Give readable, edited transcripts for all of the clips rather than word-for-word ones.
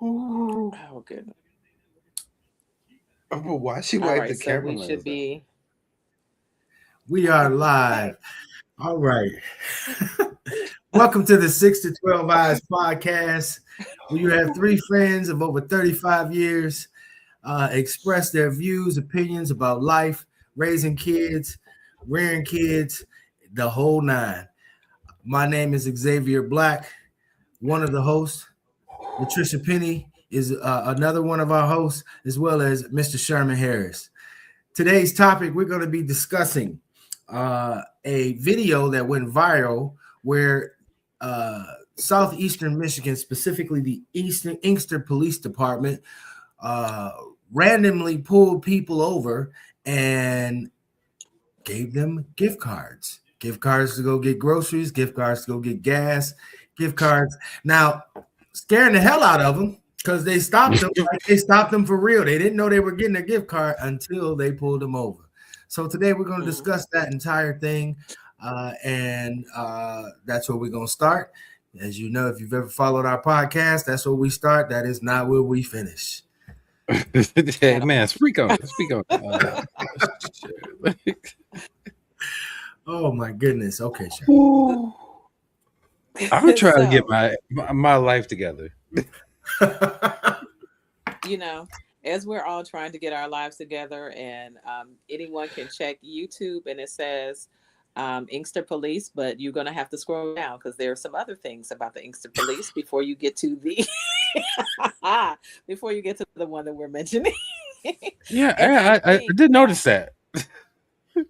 Oh, goodness. Oh, but why she All wipe right, the so camera we should lens be We are live. okay. All right. Welcome to the 6 to 12 Eyes podcast, where you have three friends of over 35 years express their views, opinions about life, raising kids, rearing kids, the whole nine. My name is Xavier Black, one of the hosts. Patricia Penny is another one of our hosts, as well as Mr. Sherman Harris. Today's topic, we're going to be discussing a video that went viral where southeastern Michigan, specifically the Inkster Police Department, randomly pulled people over and gave them gift cards. Gift cards to go get groceries, gift cards to go get gas, gift cards. Now, scaring the hell out of them because they stopped them. Like they stopped them for real. They didn't know they were getting a gift card until they pulled them over. So today we're going to discuss that entire thing, and that's where we're going to start. As you know, if you've ever followed our podcast, that's where we start. That is not where we finish. Hey man, speak on. Oh my goodness. Okay, sure. I'm trying to get my life together. You know, as we're all trying to get our lives together, and anyone can check YouTube, and it says Inkster Police, but you're going to have to scroll down because there are some other things about the Inkster Police before you get to the one that we're mentioning. Yeah, I did notice that.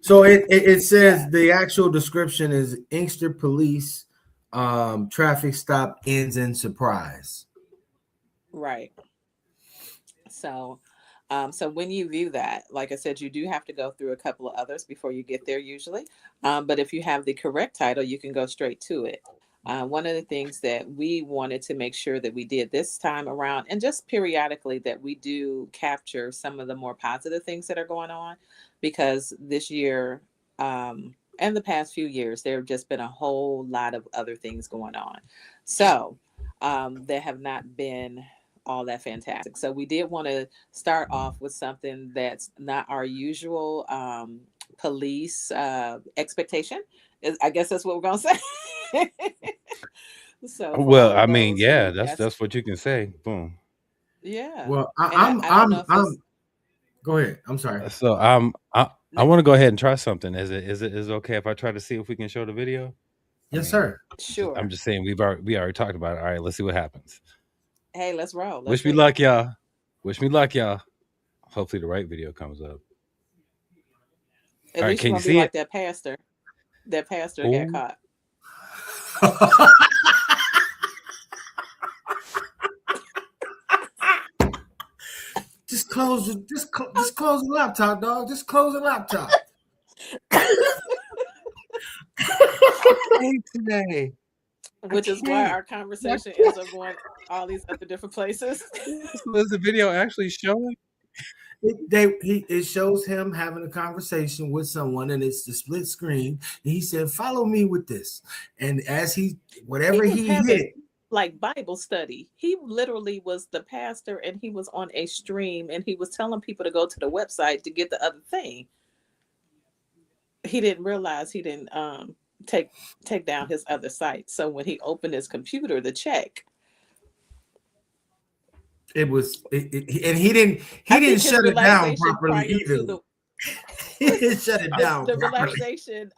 So it says the actual description is Inkster Police traffic stop ends in surprise. Right. So when you view that, like I said, you do have to go through a couple of others before you get there usually. But if you have the correct title, you can go straight to it. One of the things that we wanted to make sure that we did this time around, and just periodically, that we do capture some of the more positive things that are going on, because this year and the past few years, there have just been a whole lot of other things going on. So that have not been all that fantastic. So we did want to start off with something that's not our usual police expectation. I guess that's what we're gonna say. So for Well, all I of mean, those yeah, who that's what you can say. Boom. yeah. Well, And I don't know if it's go ahead. I'm sorry. So I want to go ahead and try something. Is it okay if I try to see if we can show the video? Yes, sir. sure. I'm just saying we already talked about it. All right, let's see what happens. Hey, let's roll. Let's Wish me do it. luck, y'all. Wish me luck, y'all. Hopefully the right video comes up. At All right, least you're can you gonna be see like it? that pastor. That pastor got Oh, caught. Just close the laptop, dog. Just close the laptop. today. Which is why our conversation ends up going all these other different places. So is the video actually showing? It shows him having a conversation with someone, and it's the split screen. And he said, "Follow me with this." And as whatever He was he having hit, like Bible study. He literally was the pastor, and he was on a stream, and he was telling people to go to the website to get the other thing. He didn't realize he didn't take down his other site. So when he opened his computer to check, and he didn't I think his shut it down relaxation properly prior either. to the He didn't shut it down the properly. relaxation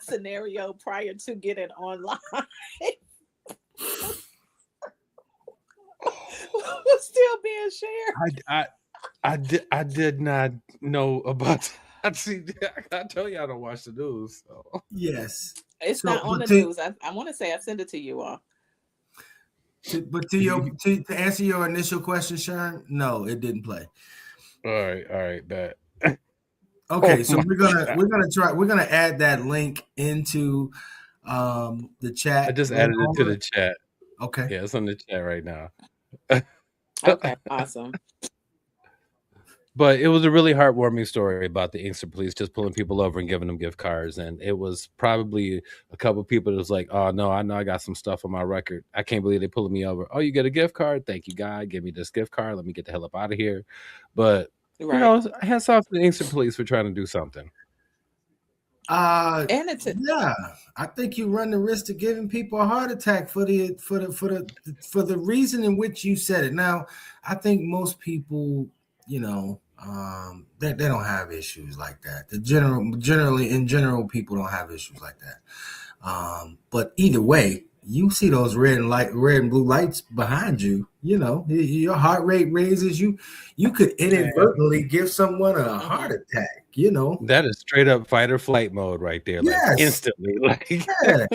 scenario prior to getting online was still being shared. I did not know about that. See, I tell you I don't watch the news. So. Yes, It's so, not on the but news. I want to say I sent it to you all. to answer your initial question, Sharon, no, it didn't play. All right, bet. Okay, Oh so my we're gonna add that link into the chat. I just later added it to on. the chat. Okay. Yeah, it's on the chat right now. Okay, awesome. But it was a really heartwarming story about the Inkster police just pulling people over and giving them gift cards. And it was probably a couple of people that was like, oh, no, I know I got some stuff on my record. I can't believe they pulling me over. Oh, you get a gift card? Thank you, God. Give me this gift card. Let me get the hell up out of here. But, Right. hats off to the Inkster police for trying to do something. And it's Yeah, I think you run the risk of giving people a heart attack for the reason in which you said it. Now, I think most people, they don't have issues like that. In general, people don't have issues like that. But either way, you see those red and blue lights behind you. Your heart rate raises. You could inadvertently give someone a heart attack. That is straight up fight or flight mode right there. Like Yes. instantly. Like Yeah.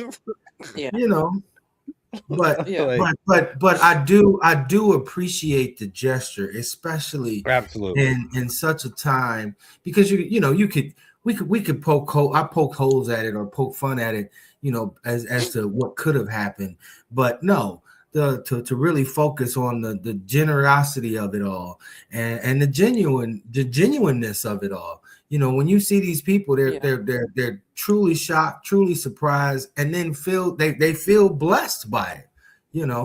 yeah. But Yeah. but I do appreciate the gesture, especially absolutely. in such a time, because we could poke holes at it or poke fun at it, as to what could have happened. But no, to really focus on the generosity of it all, and the genuineness of it all. When you see these people, they're truly shocked, truly surprised, and then they feel blessed by it.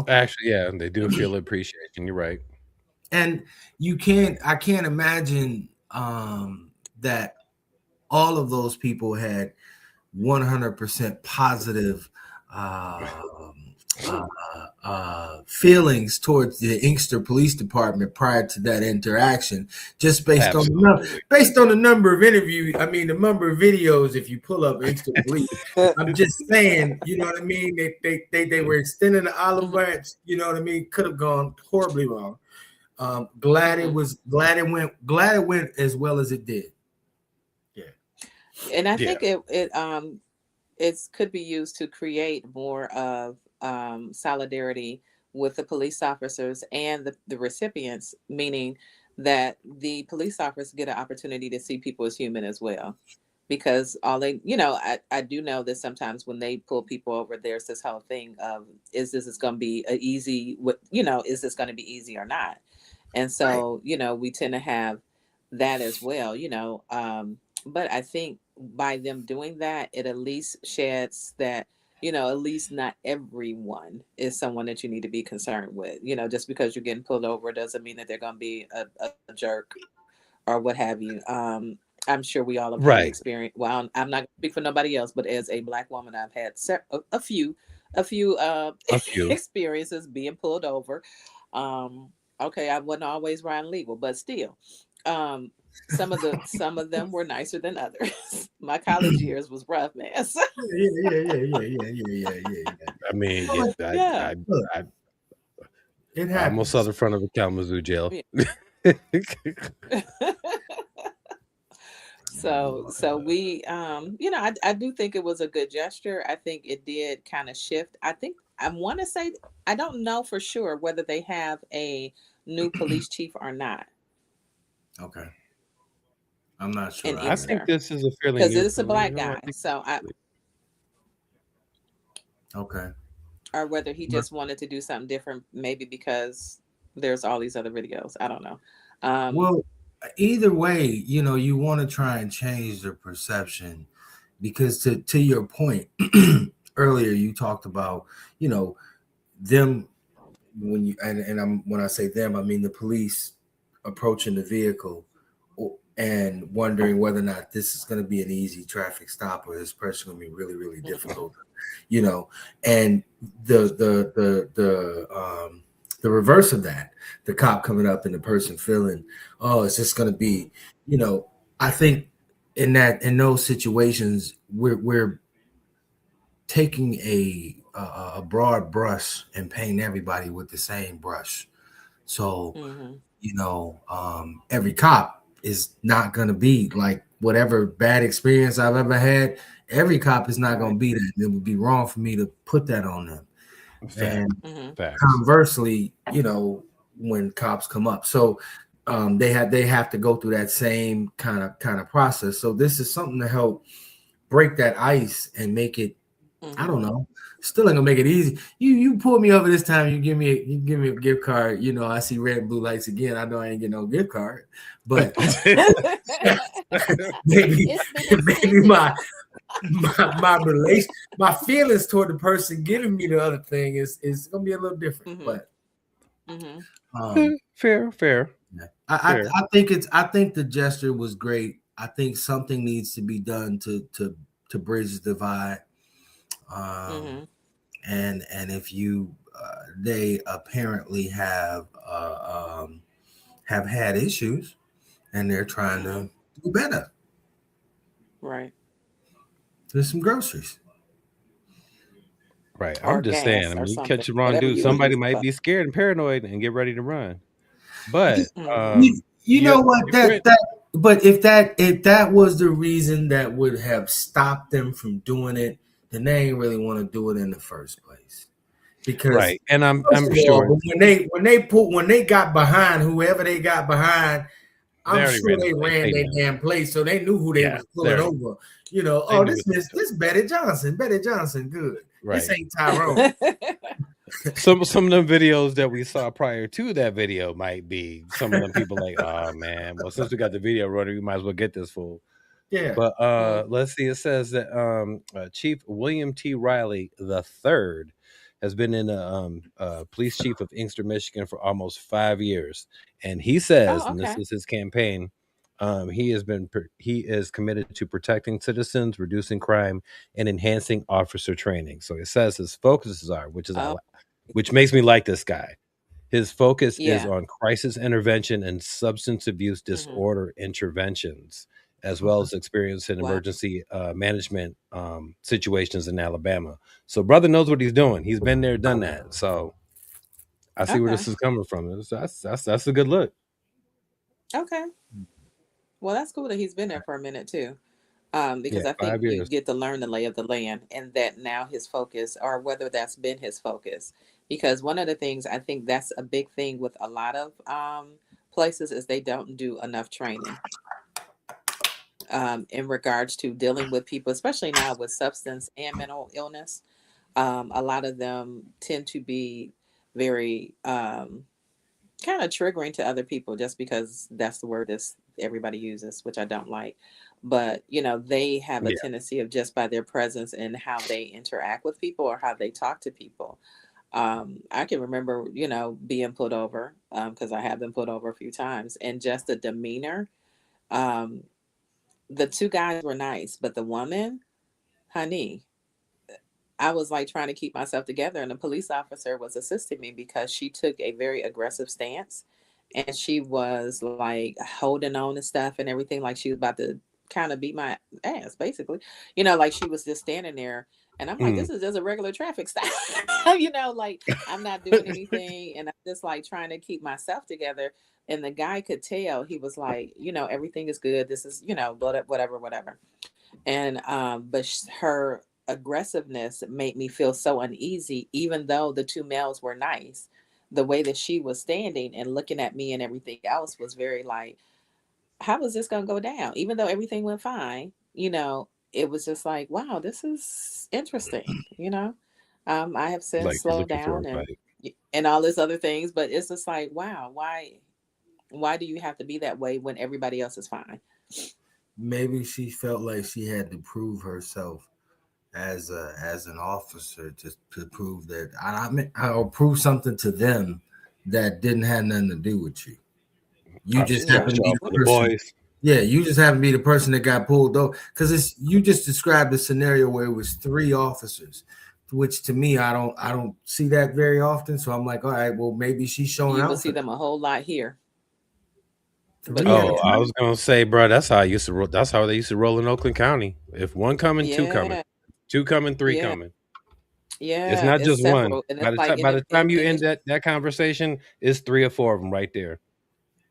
Actually, yeah, they do feel appreciation. You're right. And I can't imagine that all of those people had 100% positive feelings towards the Inkster Police Department prior to that interaction, just based on the number of interviews. I mean, the number of videos. If you pull up Inkster Police, I'm just saying, you know what I mean. They were extending the olive branch. You know what I mean. Could have gone horribly wrong. Glad it went as well as it did. Yeah, and I think it could be used to create more of solidarity with the police officers and the recipients, meaning that the police officers get an opportunity to see people as human as well. Because all they, I do know that sometimes when they pull people over, there's this whole thing of, is this going to be a easy, is this going to be easy or not? And so, we tend to have that as well, but I think by them doing that, it at least sheds that, at least not everyone is someone that you need to be concerned with. Just because you're getting pulled over doesn't mean that they're going to be a jerk or what have you. I'm sure we all have had experience. Well, I'm not going to speak for nobody else, but as a Black woman, I've had a few experiences being pulled over. Okay, I wasn't always riding legal, but still, some of them were nicer than others. My college years was rough, man. So, yeah. I mean, yeah. It I almost saw the front of a Kalamazoo jail. Yeah. So we, I do think it was a good gesture. I think it did kind of shift. I want to say, I don't know for sure whether they have a new police chief or not. Okay. I'm not sure. I think this is a fairly because it's a Black guy. So okay. Or whether he just wanted to do something different, maybe because there's all these other videos. I don't know. Well, either way, you want to try and change the perception, because to your point earlier, you talked about, them when I say them, I mean the police approaching the vehicle and wondering whether or not this is going to be an easy traffic stop or this person going to be really, really difficult, and the reverse of that, the cop coming up and the person feeling, oh, it's just going to be, I think in those situations, we're taking a broad brush and painting everybody with the same brush. So, every cop is not going to be like whatever bad experience I've ever had. Every cop is not going to be that. It would be wrong for me to put that on them. And conversely, when cops come up, so they have to go through that same kind of process. So this is something to help break that ice and make it, I don't know, Still ain't gonna make it easy. You pull me over this time. You give me a gift card. You know, I see red and blue lights again. I know I ain't getting no gift card, but maybe It's been maybe extended. my relation, my feelings toward the person giving me the other thing is gonna be a little different. Mm-hmm. But Mm-hmm. fair, fair, fair. I think the gesture was great. I think something needs to be done to bridge the divide. Um, Mm-hmm. and if you they apparently have had issues and they're trying Mm-hmm. to do better. Right. There's some groceries. Right. Or I'm just saying. gas I or mean, you something. catch the wrong Whatever dude, you would somebody use it might for. be scared and paranoid and get ready to run. But Mm-hmm. You your know what, your friend, but if that was the reason that would have stopped them from doing it, then they ain't really want to do it in the first place. Because right? And first I'm of all, sure but when they got behind whoever they got behind, they I'm already sure ran the they place. ran They their knew. damn place, so they knew who they Yeah, was they pulling already over. You know, they oh, knew what they were this Betty Johnson. Betty Johnson, good. doing. This Right. ain't Tyrone. Some of them videos that we saw prior to that video might be some of them people like, oh man, well since we got the video running, we might as well get this fool. Yeah. But Mm. let's see. It says that Chief William T. Riley the third has been in police chief of Inkster, Michigan for almost 5 years, and he says, Oh, and this okay. is his campaign. He is committed to protecting citizens, reducing crime, and enhancing officer training. So it says his focuses are, Oh, which makes me like this guy. His focus is yeah. on crisis intervention and substance abuse Mm-hmm. disorder interventions, as well as experience in Wow. emergency management situations in Alabama. So, brother knows what he's doing. He's been there, done that. So, I see where Okay. this is coming from. That's a good look. Okay. Well, that's cool that he's been there for a minute too. Yeah, Because I think 5 you years. get to learn the lay of the land, and that now his focus, or whether that's been his focus, because one of the things I think that's a big thing with a lot of places is they don't do enough training in regards to dealing with people, especially now with substance and mental illness. A lot of them tend to be very kind of triggering to other people just because that's the word that everybody uses, which I don't like. But, they have a Yeah, tendency of just by their presence and how they interact with people or how they talk to people. I can remember, being put over because I have been put over a few times, and just the demeanor. Um, the two guys were nice, but the woman, honey, I was like trying to keep myself together, and the police officer was assisting me because she took a very aggressive stance, and she was like holding on to stuff and everything, like she was about to kind of beat my ass, basically. Like she was just standing there, and I'm like, mm, this is just a regular traffic stop, like I'm not doing anything, and I'm just like trying to keep myself together. And the guy could tell he was like, everything is good. This is, whatever, whatever. And but her aggressiveness made me feel so uneasy, even though the two males were nice. The way that she was standing and looking at me and everything else was very like, how is this going to go down? Even though everything went fine, it was just like, wow, this is interesting. I have since like you're slowed looking for down a fight. and all this other things, but it's just like, wow, why do you have to be that way when everybody else is fine? Maybe she felt like she had to prove herself as an officer to prove that I'll prove something to them that didn't have nothing to do with you. You I'm just just trying to happen to show be up the for the person. boys. Yeah, you just happen to be the person that got pulled over because it's you just described a scenario where it was three officers, which to me I don't see that very often. So I'm like, all right, well maybe she's showing You will out see for them a whole lot here, but three at a Oh, yeah, I was time. gonna say, bro, that's how I used to roll. That's how they used to roll in Oakland County. If one coming, two coming, yeah, two coming, three yeah, coming. It's yeah. not It's just one. several, and it's like By the time you end that conversation, it's three or four of them right there.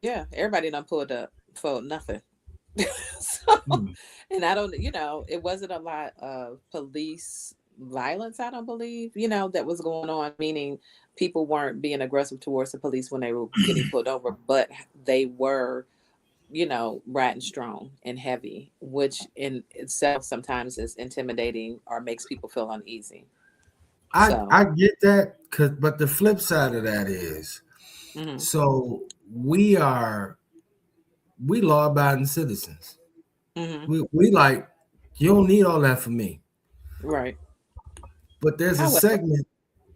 yeah, everybody done pulled up for nothing. So, Hmm. and I don't, it wasn't a lot of police violence. I don't believe, that was going on. Meaning, people weren't being aggressive towards the police when they were getting pulled over, but they were, riding strong and heavy, which in itself sometimes is intimidating or makes people feel uneasy. So, I get that, but the flip side of that is, mhm, so we are we law abiding citizens. mhm, We like, you don't need all that for me. right. But However,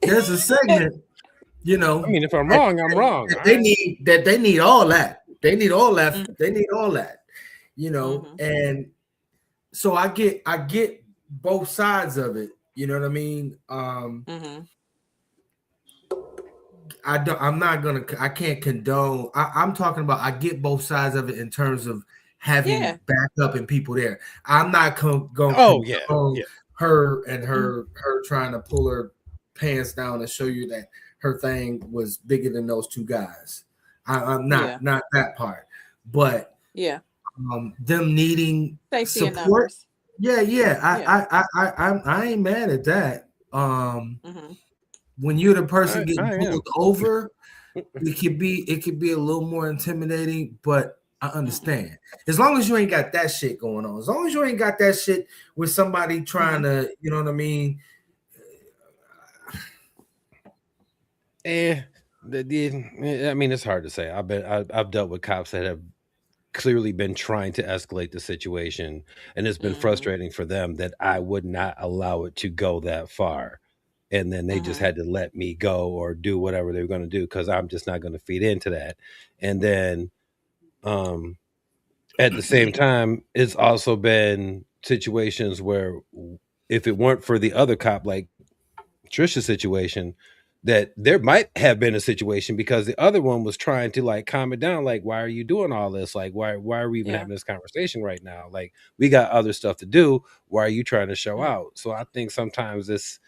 there's a segment, you I know, mean, if I'm that, wrong, I'm wrong. that All they right. need all that. They need all that. mhm, They need all that, mhm, and so I get both sides of it. You know what I mean? mhm, I'm not gonna. I can't condone. I'm talking about. I get both sides of it in terms of having yeah, backup and people there. I'm not gonna Oh yeah, condone yeah. her and mhm, her trying to pull her pants down and show you that her thing was bigger than those two guys. I'm yeah, not that part, but yeah. them needing Safety in support. numbers. Yeah, yeah. Yeah. I ain't mad at that. Mhm, When you're the person getting I am. pulled over, it could be a little more intimidating, but I mhm, understand. As long as you ain't got that shit going on. As long as you ain't got that shit with somebody trying mhm, to, you know what I mean? Eh, I mean, it's hard to say. I've dealt with cops that have clearly been trying to escalate the situation, and it's been mhm, frustrating for them that I would not allow it to go that far, and then they just mhm, had to let me go or do whatever they were going to do because I'm just not going to feed into that. And then, um, at the same time, it's also been situations where if it weren't for the other cop, like Trisha's situation, that there might have been a situation because the other one was trying to like calm it down, like, why are you doing all this? Like, why are we even yeah, having this conversation right now? Like, we got other stuff to do. Why are you trying to show mm, out? So I think sometimes this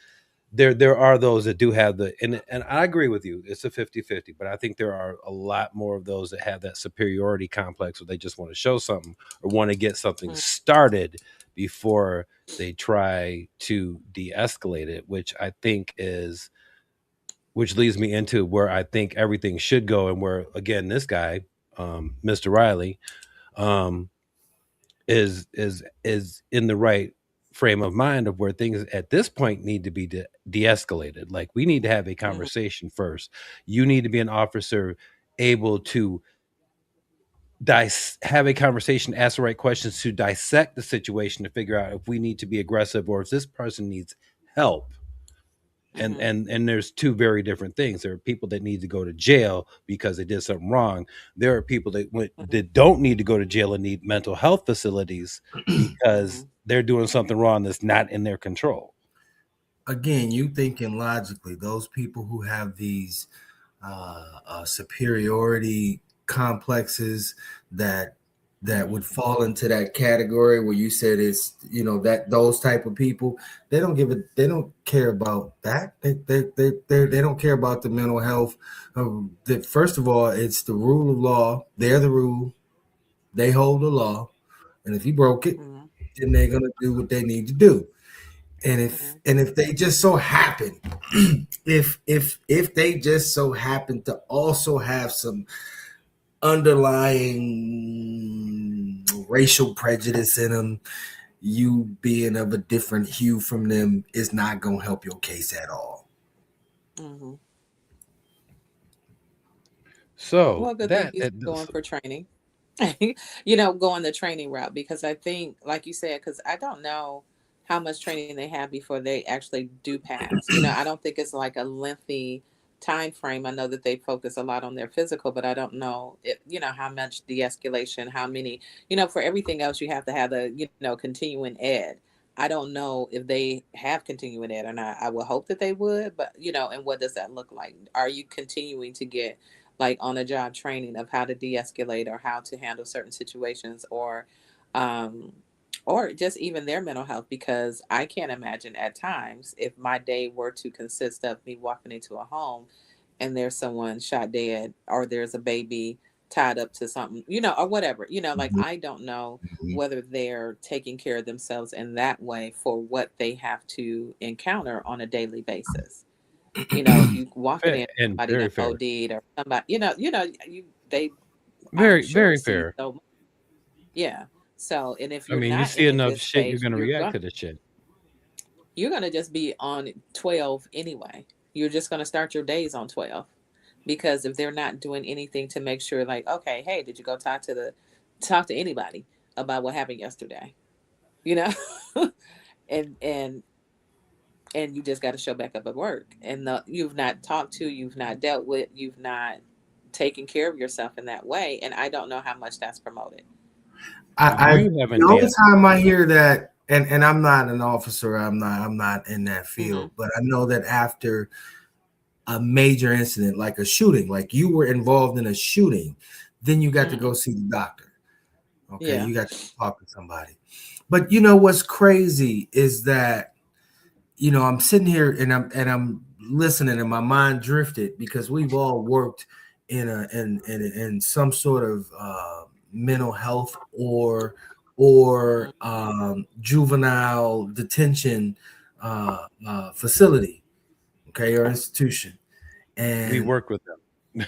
there are those that do have the and I agree with you, it's a 50-50, but I think there are a lot more of those that have that superiority complex where they just want to show something or want to get something mm, started before they try to de-escalate it, which I think is which leads me into where I think everything should go, and where again this guy, Mr. Riley, um, is in the right frame of mind of where things at this point need to be de-escalated. Like, we need to have a mhm, conversation first. You need to be an officer able to have a conversation, ask the right questions to dissect the situation to figure out if we need to be aggressive or if this person needs help. and mhm, and and there's two very different things. There are people that need to go to jail because they did something wrong. There are people mhm, that don't need to go to jail and need mental health facilities because mhm, they're doing something wrong that's not in their control. Again, you thinking logically, those people who have these superiority complexes that would fall into that category where you said it's, that those type of people, they don't care about that, they don't care about the mental health. That first of all, it's the rule of law. They're the rule. They hold the law, and if you broke it, mhm, then they're gonna do what they need to do. mhm, And if they just so happen, if they just so happen to also have some underlying racial prejudice in them, you being of a different hue from them is not going to help your case at all. mhm. So Well, good thing that, he's going for training. Going the training route, because I think, like you said, because I don't know how much training they have before they actually do pass. I don't think it's like a lengthy time frame. I know that they focus a lot on their physical, but I don't know how much de-escalation, how many, for everything else you have to have the, continuing ed. I don't know if they have continuing ed or not. I would hope that they would, but and what does that look like? Are you continuing to get like on a job training of how to de-escalate or how to handle certain situations, um or just even their mental health? Because I can't imagine at times if my day were to consist of me walking into a home and there's someone shot dead or there's a baby tied up to something, or whatever, like I don't know whether they're taking care of themselves in that way for what they have to encounter on a daily basis. If you walking in, and somebody very done fair, OD'd or somebody, they, I'm very sure very see fair. so much. Yeah. So, and if I you're mean, you not see in a enough good shit, you're space, gonna you're react gonna, to this shit. you're going to just be on 12 anyway. You're just going to start your days on 12 because if they're not doing anything to make sure, like, okay, hey, did you go talk to anybody about what happened yesterday? You know, and you just got to show back up at work, and you've not talked to, you've not dealt with, you've not taken care of yourself in that way, and I don't know how much that's promoted. I You haven't the only danced. time I hear that, and I'm not an officer, I'm not in that Mm-hmm. field, but I know that after a major incident like a shooting, like you were involved in a shooting, then you got to Mm-hmm. go see the doctor. Okay, Yeah. you got to talk to somebody. But you know what's crazy is that I'm sitting here and I'm listening and my mind drifted because we've all worked in some sort of mental health or juvenile detention facility, okay, or institution. We And work with them.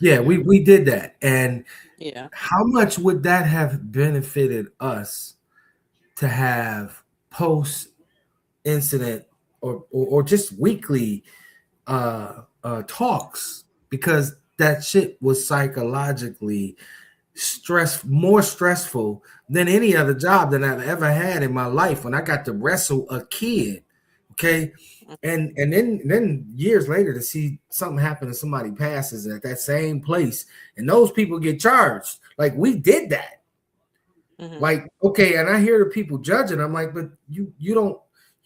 yeah, we did that. And Yeah. how much would that have benefited us to have post incident or just weekly talks, because that shit was psychologically more stressful than any other job that I've ever had in my life when I got to wrestle a kid. Okay. And then years later to see something happen and somebody passes at that same place and those people get charged. Like we did that. Mm-hmm. Like, okay, and I hear the people judging. I'm like, but you've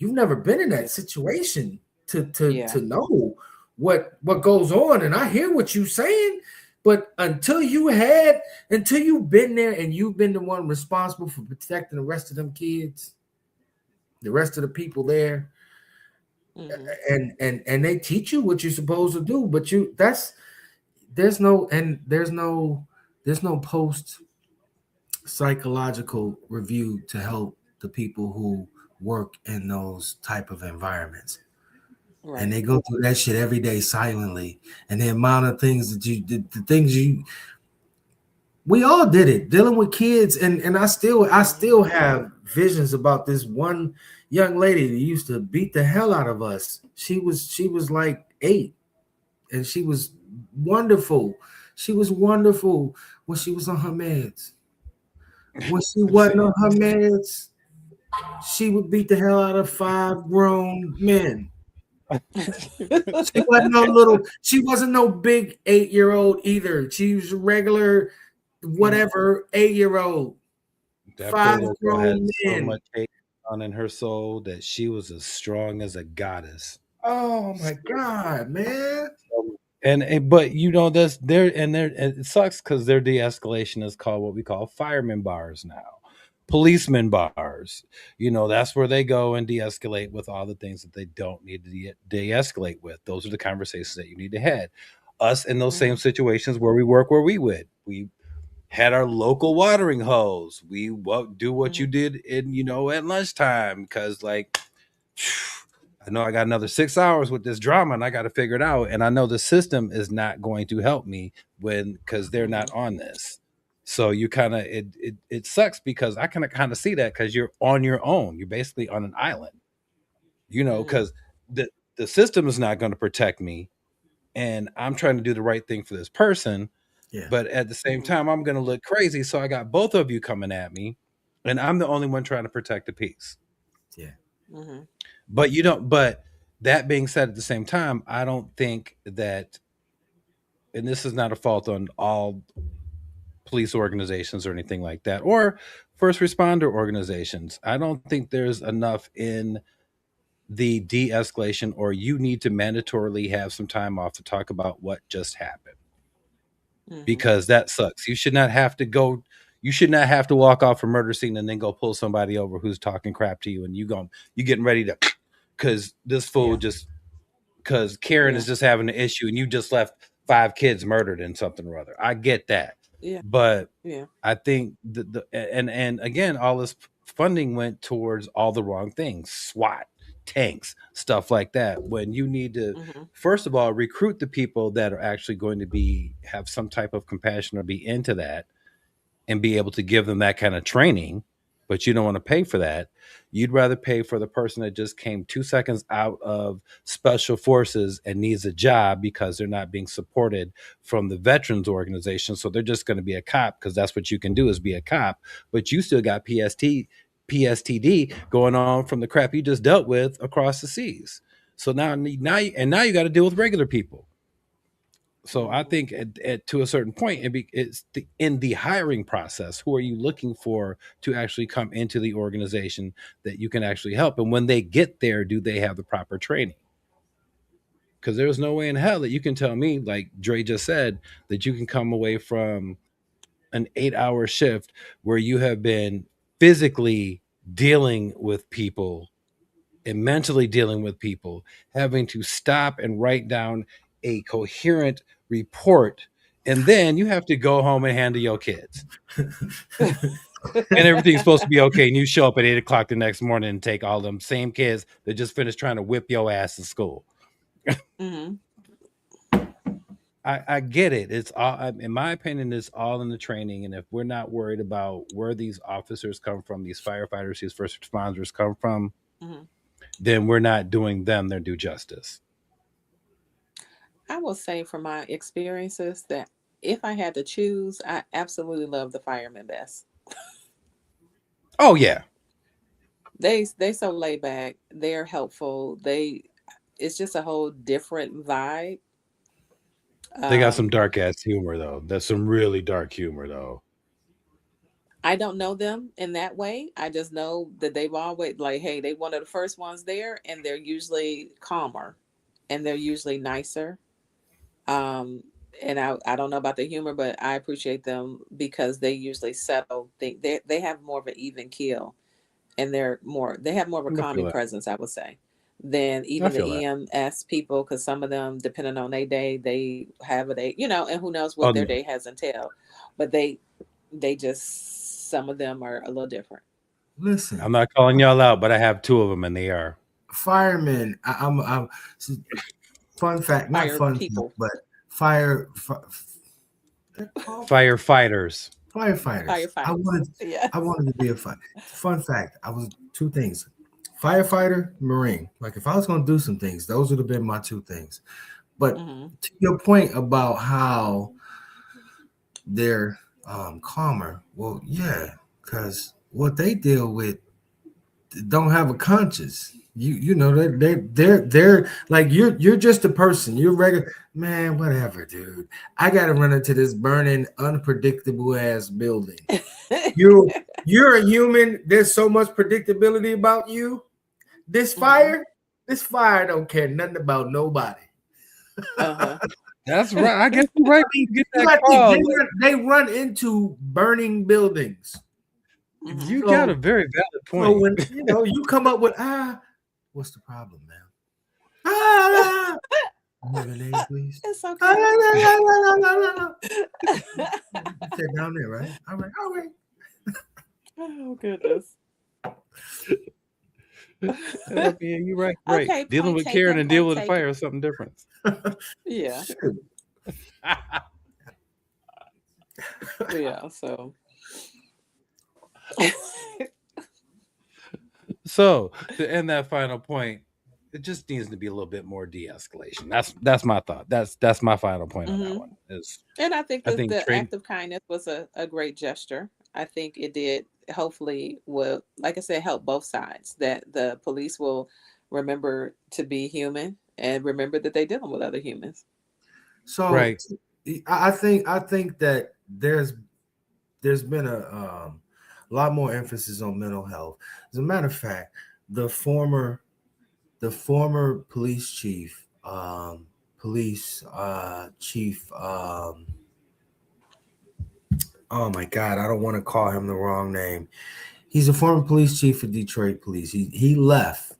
never been in that situation to Yeah. know what goes on. And I hear what you're saying, but until you've been there and you've been the one responsible for protecting the rest of them kids, the rest of the people there, Mm-hmm. and they teach you what you're supposed to do, but there's no post psychological review to help the people who work in those type of environments, and Right. they go through that shit every day silently. And the amount of things that the things we all did it dealing with kids. And I Mm-hmm. still have visions about this one young lady that used to beat the hell out of us. She was like 8, and she was wonderful when she was on her meds. When she wasn't on her meds, she would beat the hell out of 5 grown men. She wasn't no big 8-year-old either. She was a regular, whatever, 8-year-old. That poor Five little girl had grown so men. much hate on in her soul that she was as strong as a goddess. Oh my God, man. And but that's there and there, and it sucks because their de-escalation is called what we call fireman bars now, policeman bars. That's where they go and de-escalate with all the things that they don't need to de-escalate with. Those are the conversations that you need to have. Us in those same Mm-hmm. situations where we work, where we had our local watering hose. We do what you Mm-hmm. did in at lunchtime because like I know I got another 6 hours with this drama and I got to figure it out. And I know the system is not going to help me because they're Mm-hmm. not on this. So you kind of it sucks because I kind of see that because you're on your own. You're basically on an island, Mm-hmm. because the system is not going to protect me, and I'm trying to do the right thing for this person, Yeah, but at the same Mm-hmm. time I'm going to look crazy. So I got both of you coming at me, and I'm the only one trying to protect the peace. yeah, Mm-hmm. But you don't. But that being said, at the same time, I don't think that, and this is not a fault on all police organizations or anything like that, or first responder organizations. I don't think there's enough in the de-escalation, or you need to mandatorily have some time off to talk about what just happened, Mm-hmm. because that sucks. You should not have to walk off a murder scene and then go pull somebody over who's talking crap to you, and you getting ready to because this fool Yeah. just because Karen Yeah. is just having an issue and you just left 5 kids murdered in something or other. I get that. Yeah. But Yeah. I think and again, all this funding went towards all the wrong things, SWAT, tanks, stuff like that. When you need to, Mm-hmm. first of all, recruit the people that are actually going to have some type of compassion or be into that, and be able to give them that kind of training. but you don't want to pay for that. You'd rather pay for the person that just came 2 seconds out of special forces and needs a job because they're not being supported from the veterans organization. So they're just going to be a cop because that's what you can do is be a cop. But you still got PSTD going on from the crap you just dealt with across the seas. So now you got to deal with regular people. So I think to a certain point, in the hiring process, who are you looking for to actually come into the organization that you can actually help? And when they get there, do they have the proper training? Because there's no way in hell that you can tell me, like Dre just said, that you can come away from an 8-hour shift where you have been physically dealing with people and mentally dealing with people, having to stop and write down a coherent report, and then you have to go home and handle your kids. And everything's supposed to be okay, and you show up at 8 o'clock the next morning and take all them same kids that just finished trying to whip your ass to school. Mm-hmm. I get it. It's all, in my opinion, it's all in the training. And if we're not worried about where these officers come from, these firefighters, these first responders come from, Mm-hmm. then we're not doing them their due justice. I will say from my experiences that if I had to choose, I absolutely love the firemen best. Oh yeah, They so laid back. They're helpful. It's just a whole different vibe. they got some Um, dark ass humor though. That's some really dark humor though. I don't know them in that way. I just know that they've always like, hey, they one of the first ones there, and they're usually calmer, and they're usually nicer. Um, and I don't know about the humor, but I appreciate them because they usually settle. They have more of an even keel, and they have more of a I feel calming that. presence, I would say, than I even the feel that. EMS people. Because some of them, depending on their day, they have a day, and who knows Oh what their no, day has entailed, but they just some of them are a little different. I'm Listen, not calling y'all out, but I have two of them, and they are firemen. I'm fun fact, not Fire fun fact, people, but fire. They're called firefighters. firefighters. I firefighters. wanted, I Yes. wanted to be a fire. Fun fact: I was two things: firefighter, marine. Like if I was going to do some things, those would have been my two things. But Hmm. to your point about how they're calmer, well, yeah, because what they deal with don't have a conscience. You know they're like you're just a person. You're regular man, whatever, dude. I gotta run into this burning, unpredictable ass building. You you're a human. There's so much predictability about you. This Hmm. fire, this fire don't care nothing about nobody. Uh-huh. That's right. I guess you're right. When you get You that got call, they run into burning buildings. Hmm. you got a So very valid so point. when you come up with what's the problem, man? Ah, you have your name, please. It's Ah, okay. la, la, la, la, la, la, la. You said down there, right? All right. Oh goodness. I mean, you're right. Right. Okay, Dealing point with Karen taken. and dealing Point with the taken. fire is something different. Yeah. Shoot. Yeah. So. So to end that final point, it just needs to be a little bit more de-escalation. That's my thought. That's my final point on that Hmm. one. Is And I think I that think the trade act of kindness was a great gesture. I think it did hopefully will, like I said, help both sides. That the police will remember to be human and remember that they're dealing with other humans. So right. I think that there's been a lot more emphasis on mental health. As a matter of fact, the former the former police chief oh my god, I don't want to call him the wrong name. He's a former police chief of Detroit Police. He left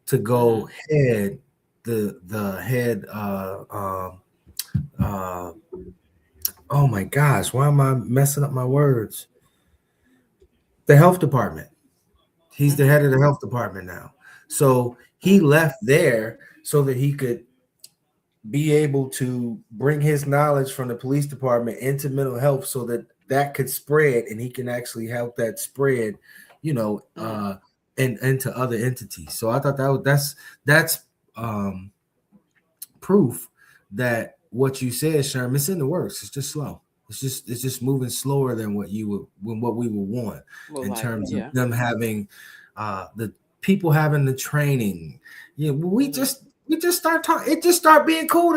to go Hmm. head the head uh oh my gosh, why am I messing up my words? The health department. He's the Hmm. head of the health department now. So he Hmm. left there so that he could be able to bring his knowledge from the police department into mental health so that that could spread and he can actually help that spread, Mm-hmm. and into other entities. So I thought that's proof that what you said, Sherm, it's in the works. It's just slow. It's just moving slower than what we would want Well, in like, terms of yeah. them having the people having the training. Mm-hmm. We just start talking. It just start being cool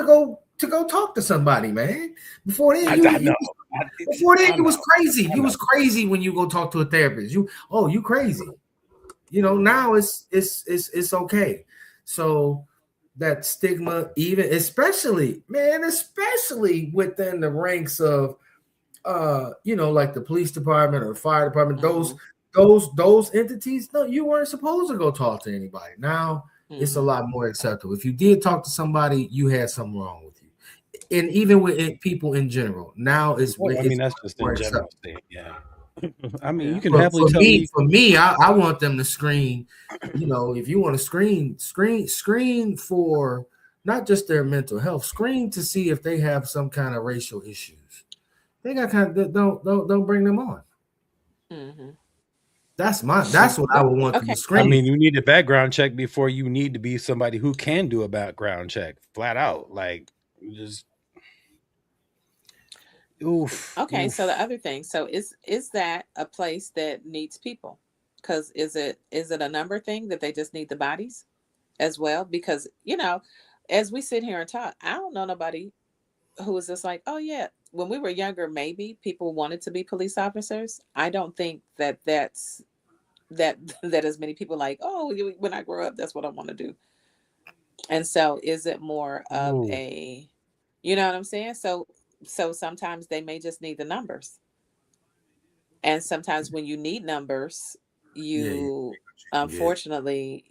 to go talk to somebody, man. Before then, I know. before then I you was know. crazy. I You know. was crazy when you go talk to a therapist. You crazy. Now it's okay. So that stigma, even especially within the ranks of like the police department or fire department, Mm-hmm. those entities, no, you weren't supposed to go talk to anybody. Now it's a Mm-hmm. lot more acceptable. If you did talk to somebody, you had something wrong with you. And even with people in general, now Well, I it's mean, that's much just more in acceptable. general state. Yeah. I mean, you Yeah. can happily tell me. For me, I want them to screen. If you want to screen for not just their mental health, screen to see if they have some kind of racial issues. They got kind of don't bring them on. Mm-hmm. That's what I But would want them to okay. I screen. mean, you need a background check before you need to be somebody who can do a background check, flat out. Like, just oof, Okay, so the oof. other thing, so is that a place that needs people? Because is it a number thing that they just need the bodies as well? Because as we sit here and talk, I don't know nobody who is just like, oh yeah, when we were younger, maybe people wanted to be police officers. I don't think that that as many people like, oh, when I grow up, that's what I want to do. And so, is it more of Ooh. a, you know what I'm saying? So sometimes they may just need the numbers. And sometimes when you need numbers, Yeah, yeah, you yeah. unfortunately,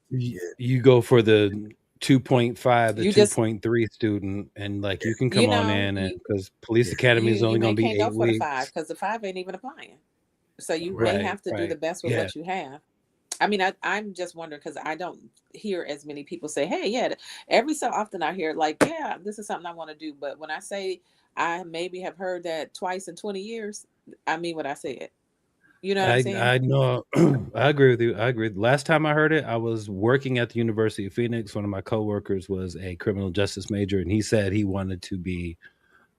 Yeah. You go for the 2.5, the you just 2.3 student, and like you can you come on know in, and you because police Yeah. academy you is you only may going to be can't go eight for the five weeks. because the five ain't even applying. So you may Right, have to do right. the best with Yeah. what you have. I mean, I'm just wondering because I don't hear as many people say, "Hey, yeah." Every so often I hear like, "Yeah, this is something I want to do." But when I say I maybe have heard that twice in 20 years, I mean what I said. You know what I'm saying? I know. I agree with you. I agree. Last time I heard it, I was working at the University of Phoenix. One of my coworkers was a criminal justice major, and he said um,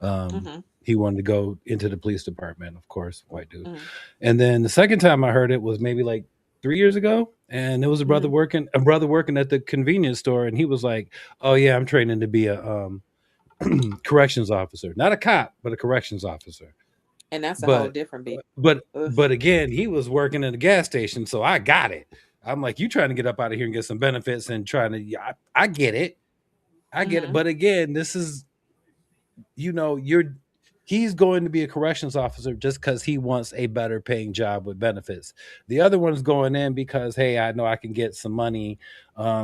Mm-hmm. he wanted to go into the police department. Of course, white dude. Mm-hmm. And then the second time I heard it was maybe like 3 years ago, and it was Mm-hmm. a brother working at the convenience store, and he was like, "Oh yeah, I'm training to be a corrections officer, not a cop, but a corrections officer." And that's a whole But different beat. but Ugh. but again, he was working at a gas station, so I got it. I'm like, you trying to get up out of here and get some benefits and trying to, yeah, I get it. I get it. Mm-hmm. But again, this is, you're he's going to be a corrections officer just because he wants a better paying job with benefits. The other one's going in because, hey, I know I can get some money,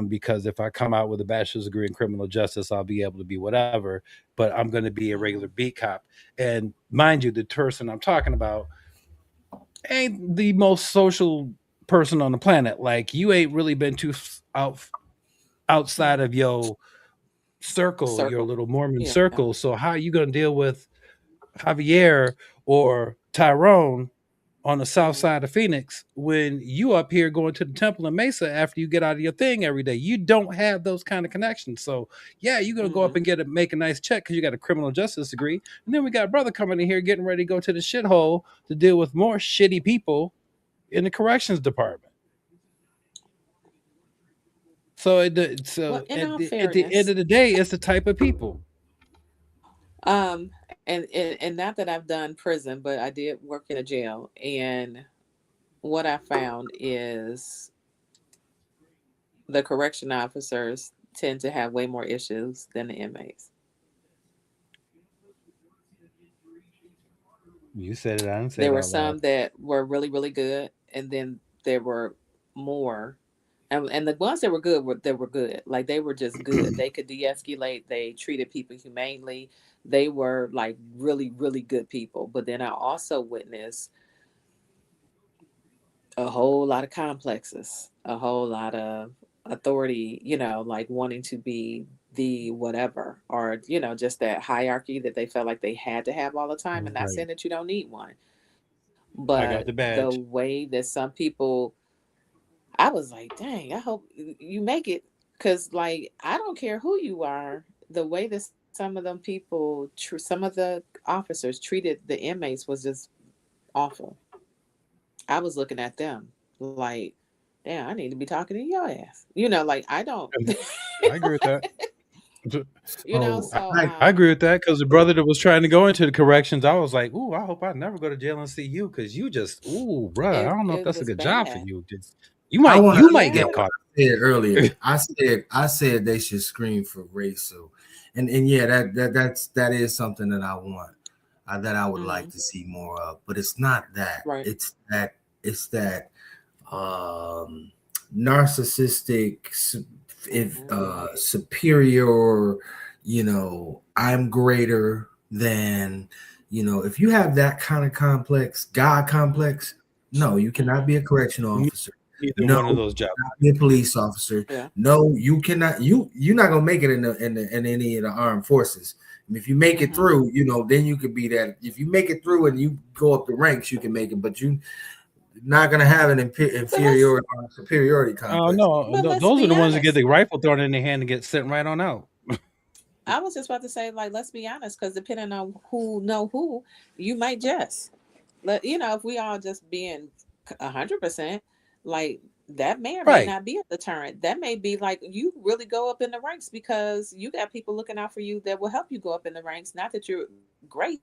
because if I come out with a bachelor's degree in criminal justice, I'll be able to be whatever, but I'm going to be a regular Mm-hmm. beat cop. And mind you, the person I'm talking about ain't the most social person on the planet. Like, you ain't really been too outside Mm-hmm. of your circle, your Circle. little Mormon Yeah. circle. So how are you going to deal with Javier or Tyrone on the south Mm-hmm. side of Phoenix when you up here going to the temple in Mesa after you get out of your thing every day? You don't have those kind of connections. So yeah, you're gonna go up Mm-hmm. and make a nice check because you got a criminal justice degree. And then we got a brother coming in here getting ready to go to the shithole to deal with more shitty people in the corrections department. So Well, in all at the end fairness, of the day, it's the type of people. and not that I've done prison, but I did work in a jail, and what I found is the correction officers tend to have way more issues than the inmates. You said it. I didn't say There it were out loud. some that were really, really good, and then there were more. And the ones that were good were good. Like they were just good. They could de-escalate. They treated people humanely. They were like really, really good people. But then I also witnessed a whole lot of complexes, a whole lot of authority, like wanting to be the whatever, or, just that hierarchy that they felt like they had to have all the time. And not Right. saying that you don't need one, I got But the the badge. way that some people, I was like, dang, I hope you make it. Cause like, I don't care who you are. The way that some of them people, some of the officers treated the inmates was just awful. I was looking at them like, damn, I need to be talking to your ass. Like I don't, And I agree with that. So so I agree with that because the brother that was trying to go into the corrections, I was like, "Ooh, I hope I never go to jail and see you," because you just, ooh, bruh, I don't know if it that's a was good job for bad. you. I want to You might understand get Yeah. what caught. I said earlier. I said they should screen for racial, and yeah, that is something that I want, that I would like Hmm. to see more of. But it's not that. Right. It's that um, narcissistic, if Hmm. superior. I'm greater than. If you have that kind of complex, God complex, no, you cannot Hmm. be a correctional Ne- officer. Neither No, one of those jobs. be a police officer. Yeah. No, you cannot. You're not gonna make it in any of the armed forces. And if you make it Hmm. through, then you could be that. If you make it through and you go up the ranks, you can make it. But you're not gonna have an But let's inferiority or superiority Oh complex. no, but let's those are be the ones that get honest. the rifle thrown in their hand and get sent right on out. I was just about to say, like, let's be honest, because depending on who know who, you might just if we all just being 100%, like that may or may Right. not be a deterrent. That may be like you really go up in the ranks because you got people looking out for you that will help you go up in the ranks. Not that you're great,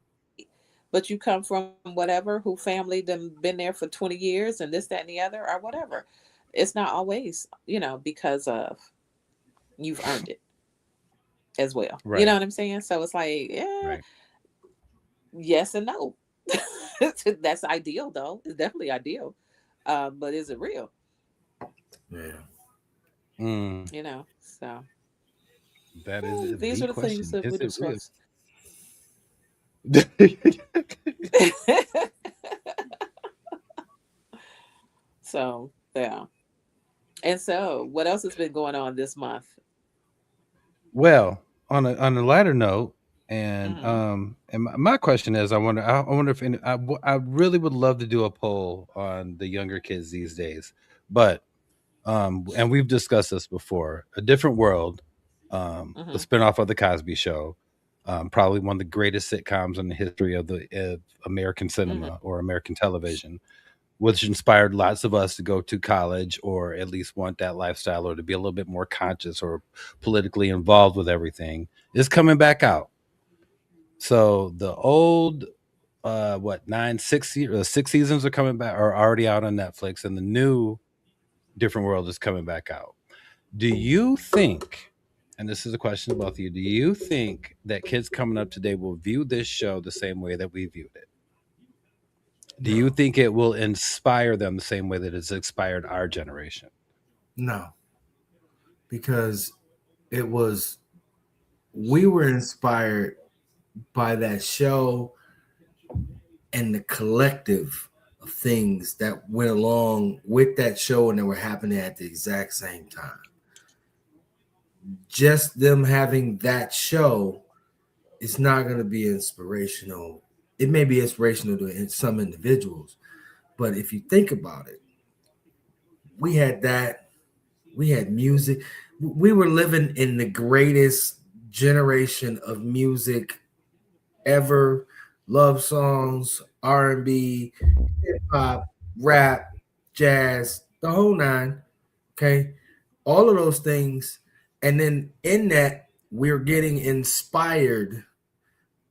but you come from whatever who family them been there for 20 years and this, that, and the other, or whatever. It's not always, because of you've earned it as well. You know Right. what I'm saying? So it's like, yeah, Right. yes and no. That's ideal, though. It's definitely ideal. But is it real? Yeah. Mm, So that is these the are the things question. that we Is it really? discuss. So yeah. And so, what else has been going on this month? Well, on a lighter note, Hmm. and my question is, I wonder if I really would love to do a poll on the younger kids these days, but and we've discussed this before. A Different World, the Hmm. spinoff of the Cosby Show, probably one of the greatest sitcoms in the history of the American Hmm. cinema or American television, which inspired lots of us to go to college or at least want that lifestyle or to be a little bit more conscious or politically involved with everything, is coming back out. So the old what nine six se- six seasons are coming back are already out on Netflix, and the new Different World is coming back out. Do you think, and this is a question to both of you, do you think that kids coming up today will view this show the same way that we viewed it? Do you No, think it will inspire them the same way that it's inspired our generation? no, because it was we were inspired by that show and the collective of things that went along with that show and that were happening at the exact same time. Just them having that show is not going to be inspirational. It may be inspirational to some individuals, but if you think about it, we had that, we had music. We were living in the greatest generation of music ever. Love songs, R&B, hip hop, rap, jazz, the whole nine. Okay, all of those things, and then in that we're getting inspired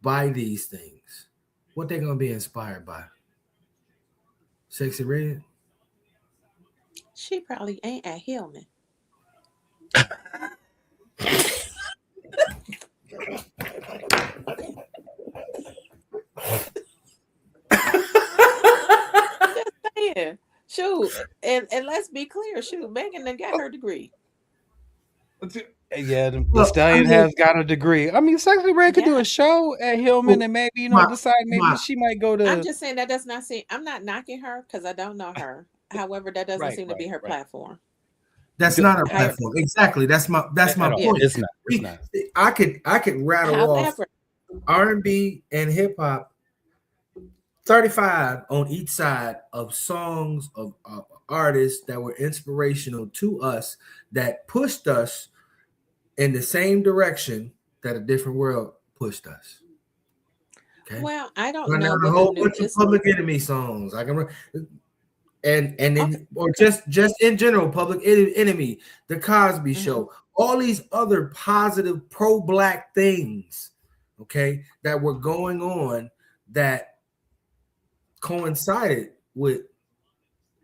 by these things. What they're gonna be inspired by? Sexy Red? She probably ain't at Hillman. Just saying. Shoot, and let's be clear. Shoot, Megan done got her degree. Yeah, the Well, I stallion mean, has got a degree. I mean, Sexy Red could do a Yes. show at Hillman and maybe my decide maybe my she might go I'm to. just saying that does not seem. I'm not knocking her because I don't know her. However, that doesn't Right, seem to be right, her right. platform. that's not a How, platform. Exactly. That's my At all. yeah. point. It's not. It's We not. I could rattle off However, R&B and hip hop 35 on each side of songs of artists that were inspirational to us, that pushed us in the same direction that A Different World pushed us. Okay. Well, I don't Run know down a what the whole bunch of newest. Public Enemy songs. I can run, and Okay. then, or just in general, Public Enemy, The Cosby Hmm. Show, all these other positive pro-black things, okay, that were going on that coincided with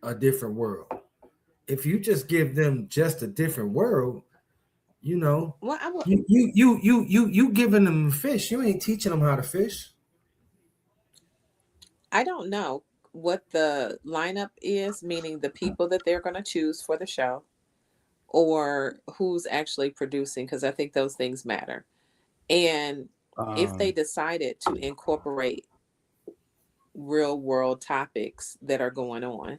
A Different World. If you just give them just A Different World, you know, Well, I will. you giving them fish. You ain't teaching them how to fish. I don't know what the lineup is, meaning the people that they're going to choose for the show, or who's actually producing, because I think those things matter. And if they Um, decided to incorporate real world topics that are going on,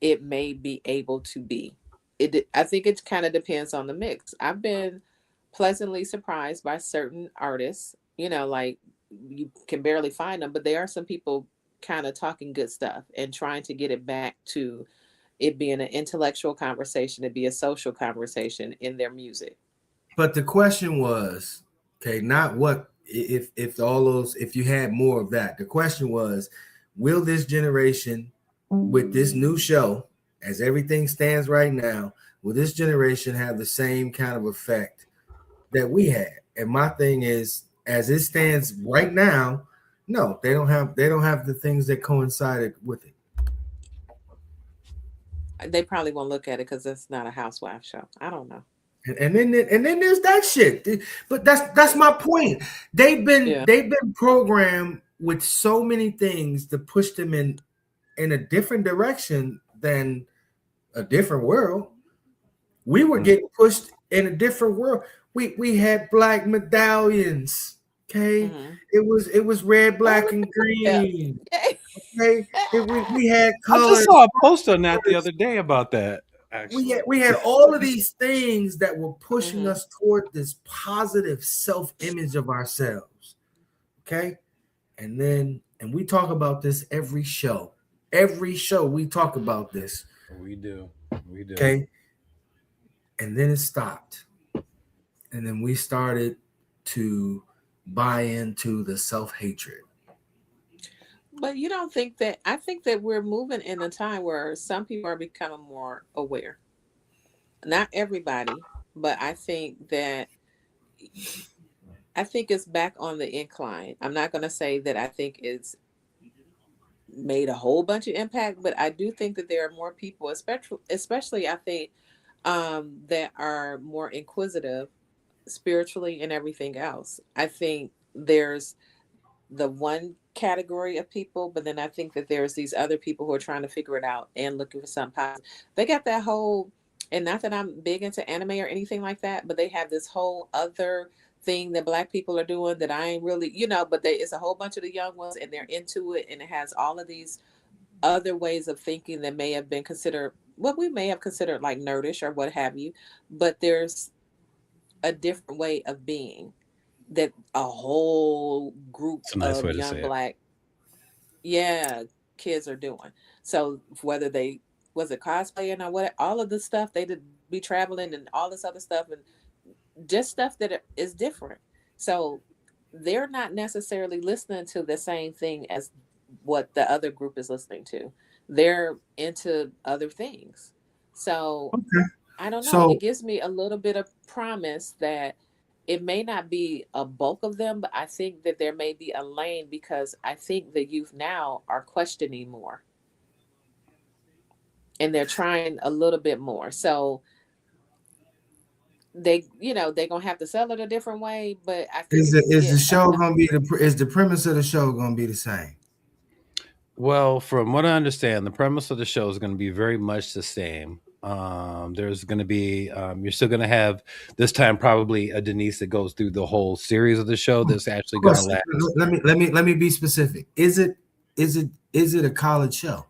it may be able to be. I think it kind of depends on the mix. I've been pleasantly surprised by certain artists. Like you can barely find them, but there are some people kind of talking good stuff and trying to get it back to it being an intellectual conversation, to be a social conversation in their music. But the question was, okay, not what if all those if you had more of that. The question was, will this generation with this new show, as everything stands right now, will this generation have the same kind of effect that we had? And my thing is, as it stands right now, no, they don't have the things that coincided with it. They probably won't look at it because it's not a housewife show. I don't know. And then there's that shit. But that's my point. Yeah. They've been programmed with so many things to push them in a different direction than A Different World. We were getting pushed in a different world. We had black medallions. Okay, Hmm. it was red, Oh, black, and yeah. green. Okay, we had I just colors. saw a post on that the other day about that. we Actually, had, we had all of these things that were pushing Hmm. us toward this positive self-image of ourselves. Okay, and we talk about this every show. Every show we talk about this. we do, we do. Okay, and then it stopped, and then we started to buy into the self-hatred. But you don't think that? I think that we're moving in a time where some people are becoming more aware. Not everybody, but I think it's back on the incline. I'm not going to say that I think it's made a whole bunch of impact, but I do think that there are more people, especially I think, that are more inquisitive spiritually and everything else. I think there's the one category of people, but then I think that there's these other people who are trying to figure it out and looking for some positive. They got that whole, and not that I'm big into anime or anything like that, but they have this whole other thing that black people are doing that I ain't really, but it's a whole bunch of the young ones and they're into it, and it has all of these other ways of thinking that may have been considered what we may have considered like nerdish or what have you, but there's a different way of being that a whole group It's a nice of way to young say it. black, yeah, kids are doing. So whether they was it cosplaying or what, all of this stuff they did be traveling and all this other stuff, and just stuff that is different. So they're not necessarily listening to the same thing as what the other group is listening to. They're into other things. So Okay. I don't know. It So gives me a little bit of promise that it may not be a bulk of them, but I think that there may be a lane, because I think the youth now are questioning more and they're trying a little bit more. So they're gonna have to sell it a different way, but I think is if the you is the get show enough. gonna be is the premise of the show gonna be the same? Well, from what I understand, the premise of the show is going to be very much the same. There's going to be you're still going to have this time probably a Denise that goes through the whole series of the show that's actually going to Question. last. Let me be specific. Is it a college show?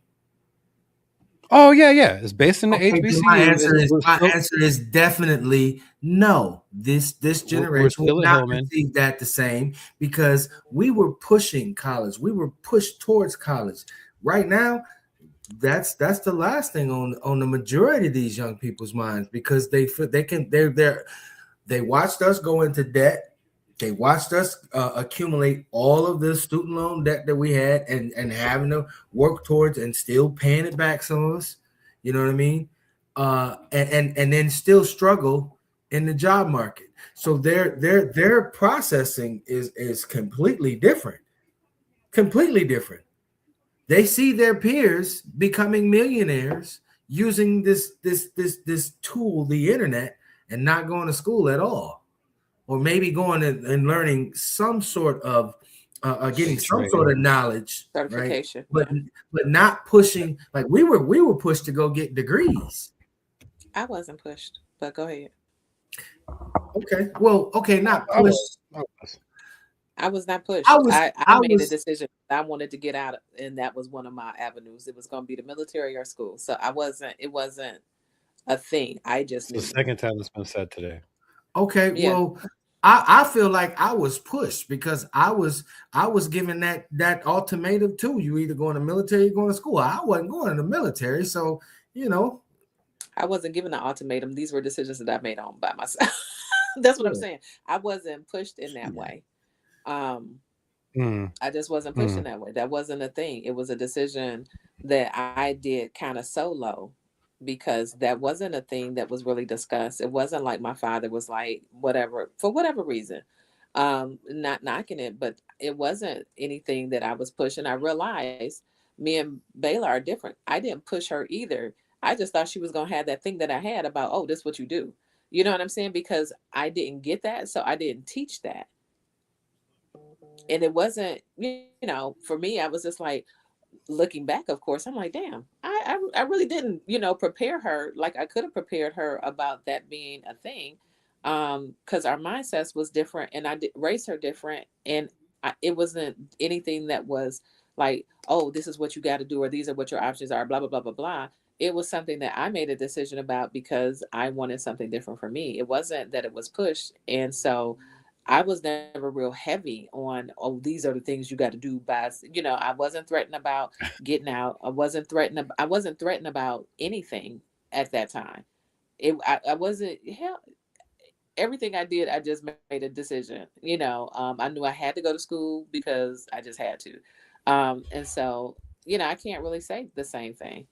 Oh yeah, yeah. It's based in the Okay, then HBCU. my answer is definitely no. This We're generation will still at not Hillman. receive that the same because we were pushing college. We were pushed towards college. Right now, that's the last thing on the majority of these young people's minds because they feel they watched us go into debt. They watched us accumulate all of the student loan debt that we had and having to work towards and still paying it back, some of us. You know what I mean? And then still struggle in the job market. So their processing is completely different. Completely different. They see their peers becoming millionaires using this tool, the internet, and not going to school at all, or maybe going and learning some sort of getting some Trade. sort of knowledge, right? Certification. But Yeah. but not pushing like we were pushed to go get degrees. I wasn't pushed, but go ahead. Okay, well, okay, not I was. pushed. I was. I was not I pushed. was I I made a was decision I wanted to get out, and that was one of my avenues. It was going to be the military or school. So I wasn't. It wasn't a thing. I just It's the knew. second time it's been said today. okay. Yeah, Well, I feel like I was pushed because I was given that ultimatum too. You either going to military, or going to school. I wasn't going to the military, so you know. I wasn't given an ultimatum. These were decisions that I made on by myself. That's what I'm Yeah, saying. I wasn't pushed in that way. Um, Mm, I just wasn't pushed in mm. that way. That wasn't a thing. It was a decision that I did kind of solo because that wasn't a thing that was really discussed. It wasn't like my father was like, whatever, for whatever reason, not knocking it, but it wasn't anything that I was pushing. I realized me and Bayla are different. I didn't push her either. I just thought she was going to have that thing that I had about, oh, this is what you do. You know what I'm saying? Because I didn't get that. So I didn't teach that. And it wasn't, for me, I was just like, looking back, of course, I'm like, damn, I really didn't, prepare her like I could have prepared her about that being a thing. Because our mindsets was different and I did raise her different. And it wasn't anything that was like, oh, this is what you got to do, or these are what your options are, blah, blah, blah, blah, blah. It was something that I made a decision about because I wanted something different for me. It wasn't that it was pushed. And so I was never real heavy on, oh, these are the things you got to do by, I wasn't threatened about getting out. I wasn't threatened about anything at that time. I wasn't, hell, everything I did, I just made a decision. I knew I had to go to school because I just had to. And so, I can't really say the same thing.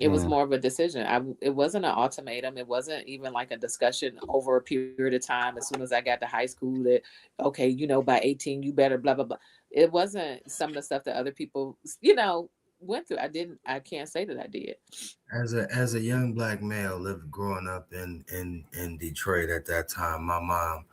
It was Mm. more of a decision. It wasn't an ultimatum. It wasn't even like a discussion over a period of time. As soon as I got to high school, that okay, by 18 you better blah blah blah. It wasn't some of the stuff that other people went through. I didn't. I can't say that I did. as a young black male living growing up in Detroit at that time, my mom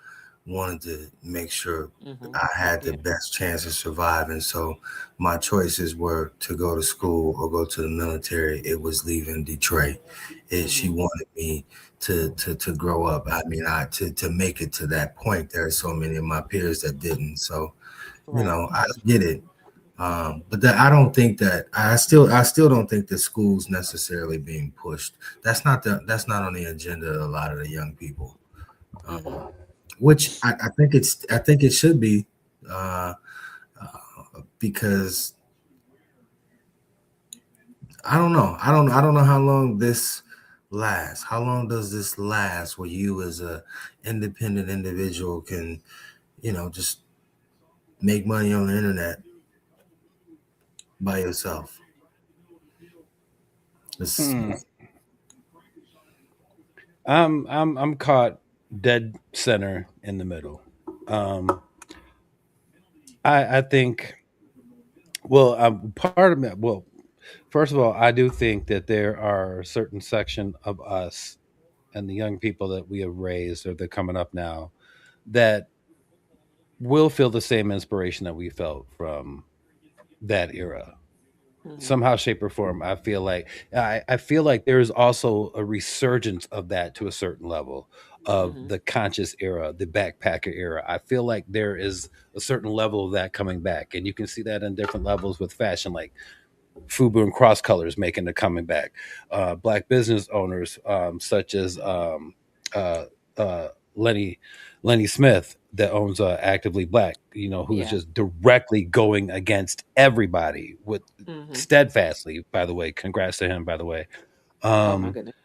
wanted to make sure Hmm. I had the Yeah. best chance of surviving. So my choices were to go to school or go to the military. It was leaving Detroit. She Hmm. wanted me to grow up. I mean, to make it to that point. There are so many of my peers that didn't. So Right. I get it. But that I don't think that I still don't think that school's necessarily being pushed. That's not on the agenda of a lot of the young people. Hmm. Which I think it should be, uh, because I don't know how long this lasts. How long does this last where you as a independent individual can just make money on the internet by yourself? It's, Hmm. I'm caught dead center in the middle. Um, I think. Well, part of me. Well, first of all, I do think that there are a certain section of us and the young people that we have raised or they're coming up now that will feel the same inspiration that we felt from that era. Hmm. Somehow, shape, or form, I feel like there is also a resurgence of that to a certain level of Hmm. the conscious era, the backpacker era. I feel like there is a certain level of that coming back, and you can see that in different levels with fashion. Like Fubu and Cross Colors making a coming back. Black business owners such as uh, uh, Lenny Lenny Smith that owns Actively Black, who's Yeah. just directly going against everybody with Hmm. steadfastly. By the way, congrats to him. By the way, Oh my um, goodness.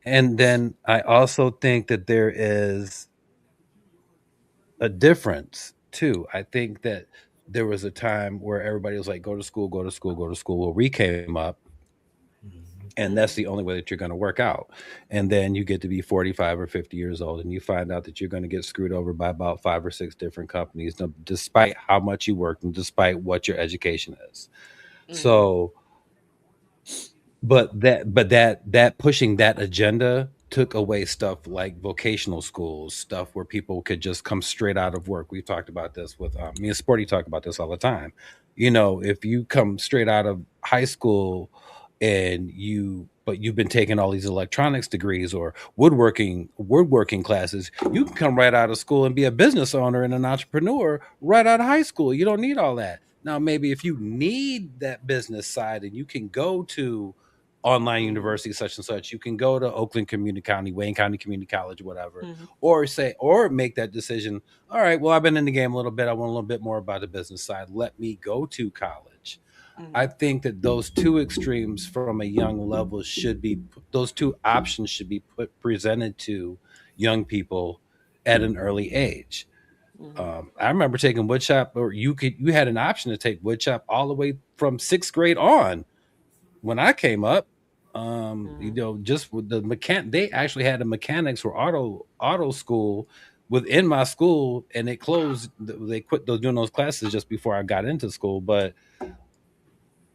and then I also think that there is a difference too. I think that there was a time where everybody was like, "Go to school, go to school, go to school." Well, we came up, and that's the Hmm. only way that you're going to work out. And then you get to be 45 or 50 years old, and you find out that you're going to get screwed over by about five or six different companies, despite how much you worked and despite what your education is. Hmm. So but that pushing that agenda took away stuff like vocational schools, stuff where people could just come straight out of work. We've talked about this with me and Sporty talk about this all the time. If you come straight out of high school and you've been taking all these electronics degrees or woodworking classes, you can come right out of school and be a business owner and an entrepreneur right out of high school. You don't need all that. Now maybe if you need that business side and you can go to online Hmm. university such and such, you can go to Oakland Community County, Wayne County Community College, whatever, Hmm. or make that decision. All right, well, I've been in the game a little bit, I want a little bit more about the business side, let me go to college. I Hmm. think that those two extremes from a young level should be those two options should be presented to young people at an early age. Hmm. I remember taking woodshop, or you had an option to take woodshop all the way from sixth grade on when I came up. Hmm. Just with they actually had a mechanics or auto school within my school, and it closed. They quit those doing those classes just before I got into school. But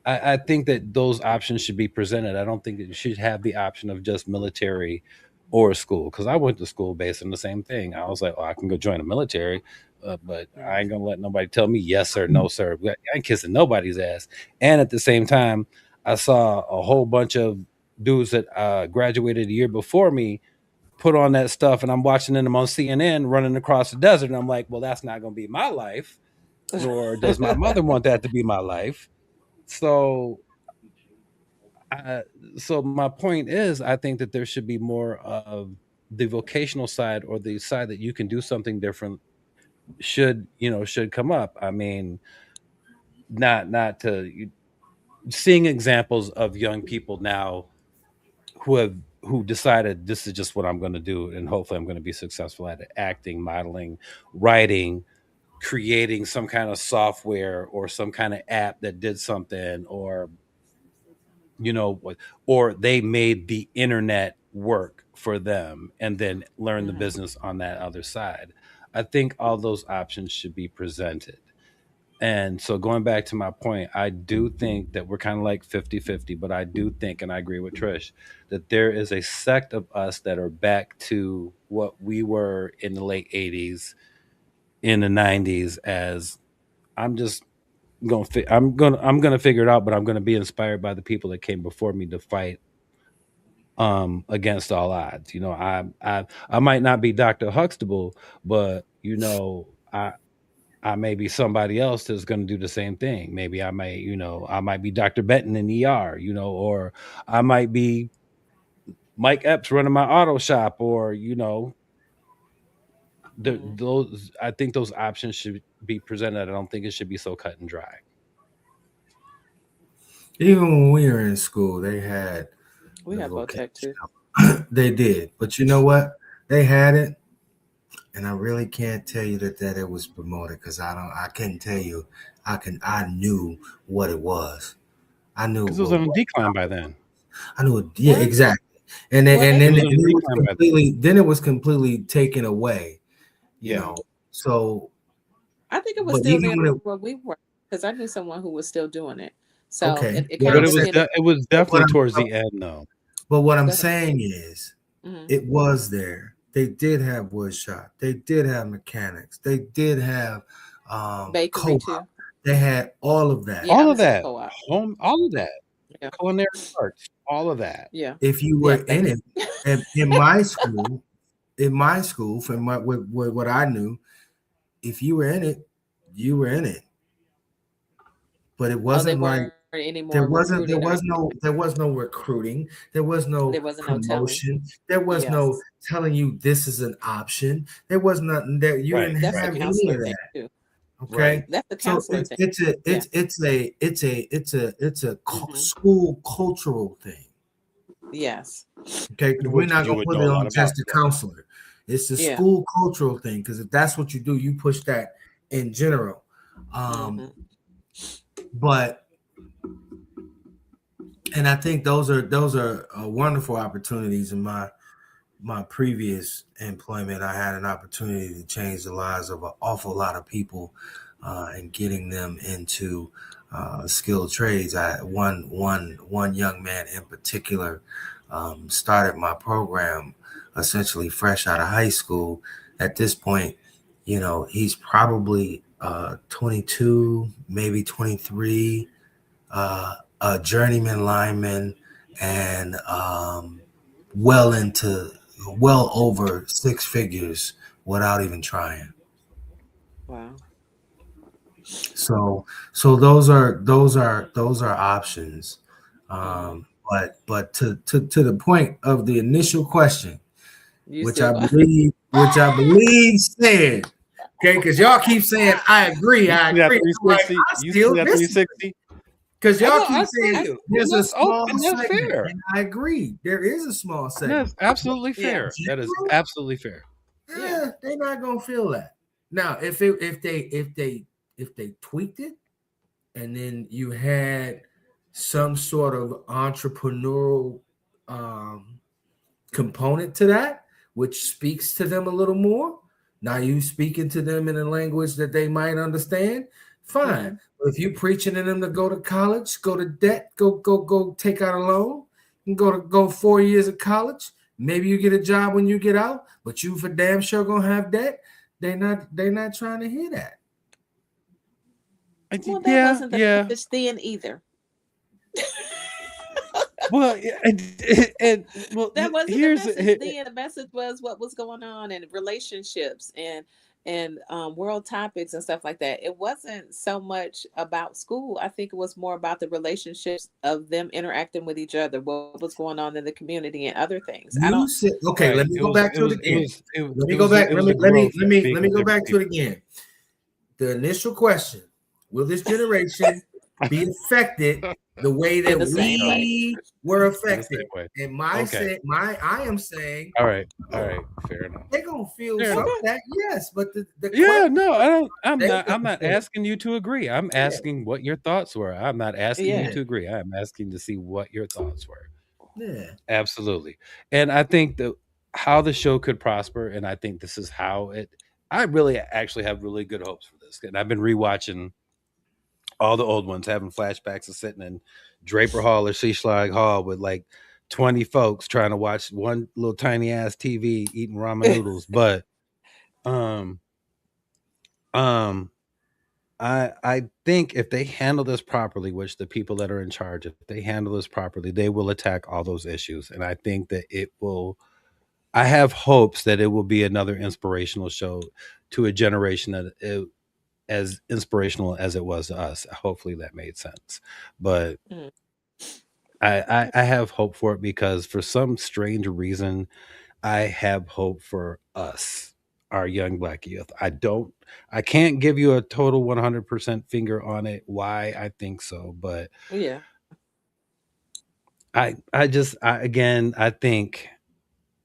I think that those options should be presented. I don't think that you should have the option of just military or school, because I went to school based on the same thing. I was like, oh, I can go join the military, but I ain't Hmm. gonna let nobody tell me yes sir, no sir. I ain't kissing nobody's ass. And at the same time, I saw a whole bunch of dudes that graduated a year before me put on that stuff, and I'm watching them on CNN running across the desert, and I'm like, well, that's not gonna be my life, nor does my mother want that to be my life. So I, so my point is, I think that there should be more of the vocational side, or the side that you can do something different should come up. I mean, not to seeing examples of young people now who have who decided this is just what I'm going to do, and hopefully I'm going to be successful at it: acting, modeling, writing, creating some kind of software or some kind of app that did something, or or they made the internet work for them and then learn the Hmm. business on that other side. I think all those options should be presented. And so going back to my point, I do think that we're kind of like 50-50, but I do think, and I agree with Trish, that there is a sect of us that are back to what we were in the late 80s, in the 90s, as I'm just I'm gonna figure it out, but I'm gonna be inspired by the people that came before me to fight against all odds. I might not be Dr. Huxtable, but I may be somebody else that's going to do the same thing. Maybe I might be Dr. Benton in ER, or I might be Mike Epps running my auto shop, or Hmm. those. I think those options should be presented. I don't think it should be so cut and dry. Even when we were in school, they had We the have Votech too. vocation. They did, but you know what? They had it, and I really can't tell you that it was promoted because I can't tell you. I knew what it was. I knew Because it was on a decline by then. I knew it. Yeah, Well, exactly. And then well, and It then was and on a it was decline by then. completely then it was completely taken away. You Yeah. know. So, I think it was but still even there when it where we were, because I knew someone who was still doing it. So okay, it what kind But I'm of saying, depended. it was but what definitely I'm towards the end, though. but what I'm Go ahead. saying is, Hmm. it was there. They did have wood shop. They did have mechanics. They did have Bakery co-op. too. They had all of that. Yeah, I All of was in a that, co-op. all of that, Yeah, culinary arts, all of that. yeah, If you were yeah. in Thank it, you. in my school, from what I knew, if you were in it, you were in it. But it Oh, they wasn't like were. any There more wasn't recruiting or there was no recruiting, there was no there wasn't no telling. promotion, there was no Yes. telling you this is an option. There was nothing that you Right, didn't That's a have right, any counselor of thing that. too. Okay. right. That's a So counselor thing. Yeah. Hmm. school cultural thing. Yes. Okay, because we're Which not you gonna would put know it a lot on about. just the Yeah. counselor. It's the Yeah. school cultural thing. Because if that's what you do, you push that in general. Hmm. But and I think those are wonderful opportunities in my previous employment. I had an opportunity to change the lives of an awful lot of people and getting them into skilled trades. One young man in particular started my program essentially fresh out of high school. At this point, he's probably 22, maybe 23, a journeyman lineman, and well into well over six figures without even trying. Wow. So those are options. Hmm. But to the point of the initial question, You which still I go. believe said, okay, because y'all keep saying I agree, You I see that agree. I'm like, 360? I You see still that disagree. 360? Because I y'all know. keep I feel saying I, you, and there's a that's small and that's segment, fair. and I agree. There is a small segment. That's absolutely yeah. fair. That is General, absolutely fair. Yeah. they're not gonna feel that. Now, if they tweaked it, and then you had some sort of entrepreneurial um, component to that, which speaks to them a little more. Now you speaking to them in a language that they might understand, fine. Hmm. But if you preaching to them to go to college, go to debt, go take out a loan, and go 4 years of college, maybe you get a job when you get out, but you for damn sure gonna have debt. They not trying to hear that. Well, that Yeah, wasn't the yeah. message then either. Well, yeah, well, That wasn't the here's message then. The message was what was going on in relationships and world topics and stuff like that. It wasn't so much about school. I think it was more about the relationships of them interacting with each other, what was going on in the community and other things. I don't. You said okay. right. Let me go back to it again. Let me It go was back. it Let was me a let me growth let me speaking let me with go different back to it people. again. The initial question: will this generation be affected the way In that the same way. we were In the same affected? way. And Okay. I am saying All right. All right. Fair enough. they're gonna feel Fair some enough. of that, yes. But the Yeah, question no, I don't. they I'm gonna not feel. asking you to agree. I'm Yeah, asking what your thoughts were. I'm not asking you Yeah. yeah, to agree. I'm asking to see what your thoughts were. yeah. Absolutely. And I think that how the show could prosper, and I think this is how it. I really actually have really good hopes for this. And I've been rewatching all the old ones, having flashbacks of sitting in Draper Hall or Seaschlag Hall with like 20 folks trying to watch one little tiny ass TV eating ramen noodles. But um um I think if they handle this properly, which the people that are in charge, if they handle this properly, they will attack all those issues. And I think that it will I have hopes that it will be another inspirational show to a generation that as inspirational as it was to us. Hopefully that made sense. But Mm. I have hope for it because for some strange reason, I have hope for us, our young black youth. I can't give you a total 100% finger on it, why I think so, but Yeah. again, I think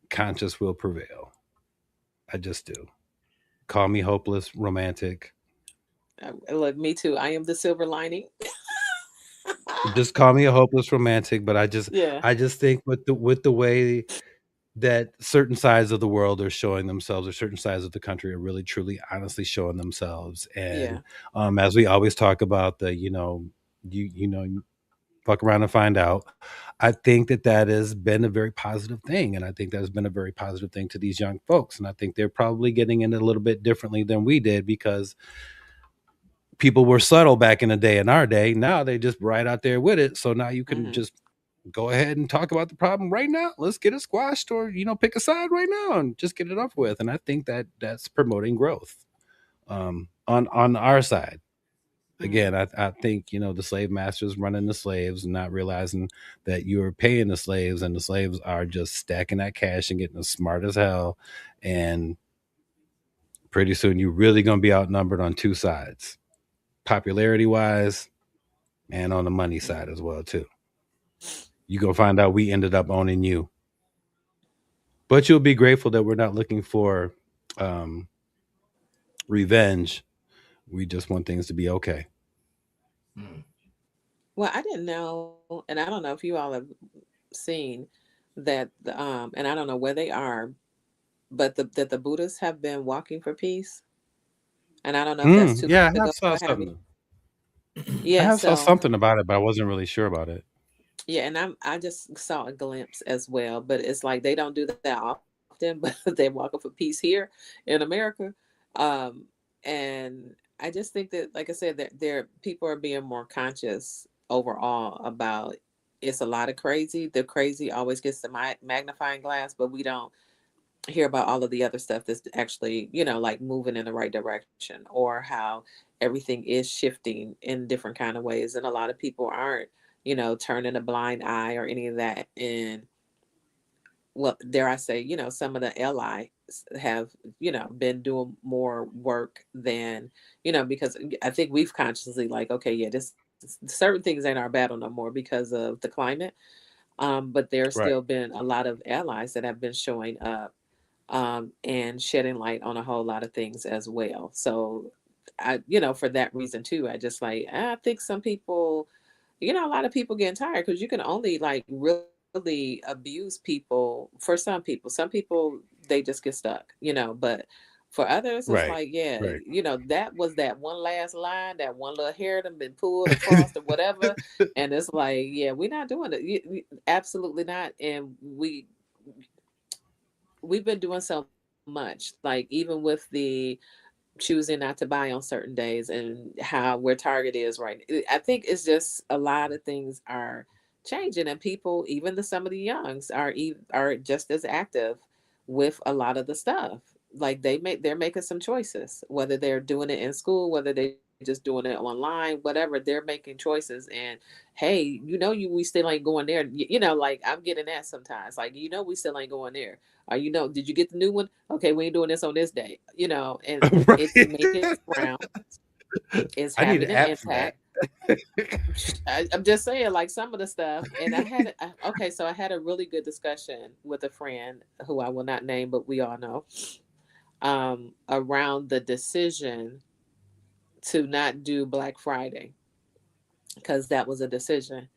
conscious will prevail. I just do. Call me hopeless, romantic. Look, me too. I am the silver lining. Just call me a hopeless romantic, but Yeah. I just think with the way that certain sides of the world are showing themselves or certain sides of the country are really truly honestly showing themselves and Yeah. as we always talk about the you fuck around and find out. I think that has been a very positive thing, and I think that has been a very positive thing to these young folks, and I think they're probably getting in it a little bit differently than we did because people were subtle back in the day. In our day, now they just right out there with it, so now you can Hmm. just go ahead and talk about the problem right now. Let's get it squashed, or pick a side right now and just get it up with. And I think that that's promoting growth on our side. Again, I think, the slave masters running the slaves, not realizing that you're paying the slaves, and the slaves are just stacking that cash and getting smart as hell. And pretty soon you're really going to be outnumbered on two sides, popularity wise and on the money Mm. side as well too. You're going to find out we ended up owning you. But you'll be grateful that we're not looking for um, revenge. We just want things to be okay. Mm. Well, I didn't know, and I don't know if you all have seen that and I don't know where they are, but that the Buddhists have been walking for peace. And I don't know if that's Mm, 2 months yeah, I ago have saw or have you. something. I Yeah, have saw so something about it, but I wasn't really sure about it. yeah, and I just saw a glimpse as well, but it's like they don't do that often, but they're walking for peace here in America. Um, and I just think that, like I said, that there people are being more conscious overall about it's a lot of crazy. The crazy always gets the magnifying glass, but we don't hear about all of the other stuff that's actually, like moving in the right direction, or how everything is shifting in different kind of ways. And a lot of people aren't, turning a blind eye or any of that. And well, dare I say, some of the allies have, been doing more work than, because I think we've consciously like, okay, yeah, this certain things ain't our battle no more because of the climate. But there's Right. still been a lot of allies that have been showing up, and shedding light on a whole lot of things as well. So for that reason too, I just like, I think some people, a lot of people getting tired because you can only like really abuse people for some people. Some people, they just get stuck, but for others, it's Right. like, yeah, Right. that was that one last line, that one little hair that been pulled across or whatever. And it's like, yeah, we're not doing it. Absolutely not. And we've been doing so much, like even with the choosing not to buy on certain days and how where Target is right. I think it's just a lot of things are changing, and people, even some of the youngs, are just as active with a lot of the stuff. Like they're making some choices, whether they're doing it in school, whether they're just doing it online, whatever. They're making choices, and hey, we still ain't going there. Like I'm getting that sometimes. Like we still ain't going there. Or did you get the new one? Okay, we ain't doing this on this day. And it's Right. making rounds. It's I need having an an app for impact. that. I'm just saying, like some of the stuff. And okay, so I had a really good discussion with a friend who I will not name, but we all know, around the decision to not do Black Friday, because that was a decision.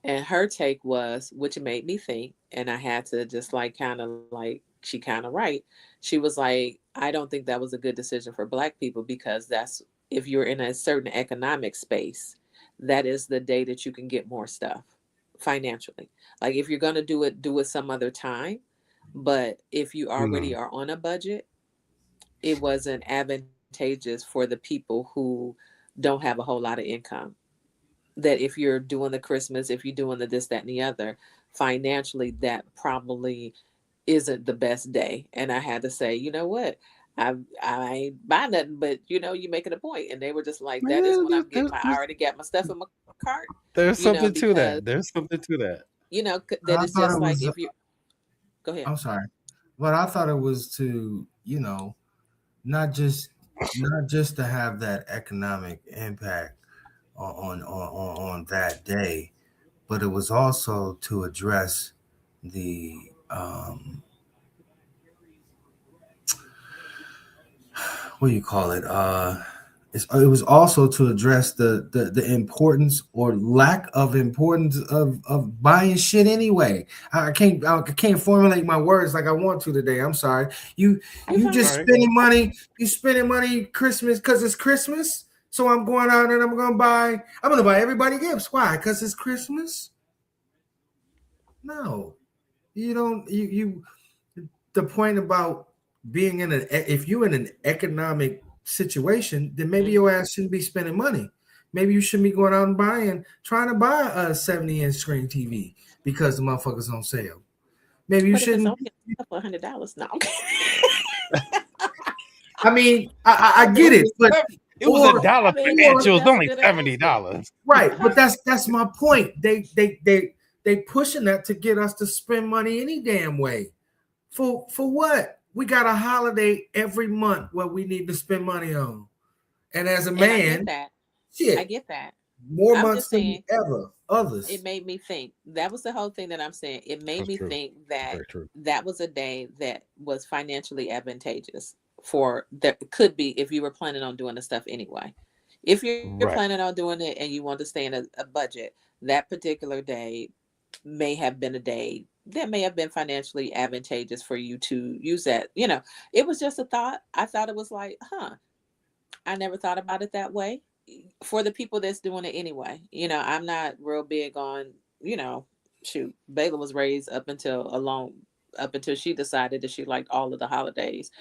And her take was, which made me think, and I had to just like kind of like, she kind of right. She was like, I don't think that was a good decision for Black people, because that's, if you're in a certain economic space, that is the day that you can get more stuff financially. Like if you're going to do it some other time. But if you already Mm, are on a budget, it wasn't advantageous for the people who don't have a whole lot of income. That if you're doing the Christmas, if you're doing the this, that, and the other, financially, that probably isn't the best day. And I had to say, you know what? I ain't buy nothing, but you making a point. And they were just like, that is yeah, when I'm getting I there's already got my stuff in my cart, something to because, that. There's something to that. that I it's thought just it like was. if you go ahead. I'm sorry, but I thought it was to not just not just to have that economic impact on that day, but it was also to address the what do you call it? It was also to address the importance or lack of importance of buying shit anyway. I can't formulate my words like I want to today. I'm sorry. You You you fine? just All right. spending money. You spending money Christmas because it's Christmas. So I'm going out and I'm gonna buy everybody gifts. Why? Because it's Christmas. No, you don't. You the point about being if you're in an economic situation, then maybe Hmm. your ass shouldn't be spending money. Maybe you shouldn't be going out and trying to buy a 70-inch screen TV because the motherfucker's on sale. Maybe you But if it's shouldn't. only a couple of $100, no. I mean, I I'm get just it, being but funny. It was a Or dollar I per mean, inch. It was that's a only good answer. $70. right, but that's my point. They pushing that to get us to spend money any damn way. For what? We got a holiday every month where we need to spend money on. And as a And I get man, that. I shit, get that. more I'm months just than saying ever. it Others. made me think. That was the whole thing that I'm saying. It made That's me true. think That's that very true. that was a day that was financially advantageous for that could be if you were planning on doing the stuff anyway. If you're Right. planning on doing it and you want to stay in a budget, that particular day may have been a day that may have been financially advantageous for you to use that. It was just a thought. I thought it was like, I never thought about it that way. For the people that's doing it anyway, I'm not real big on, you know, shoot, Bayla was raised up until she decided that she liked all of the holidays.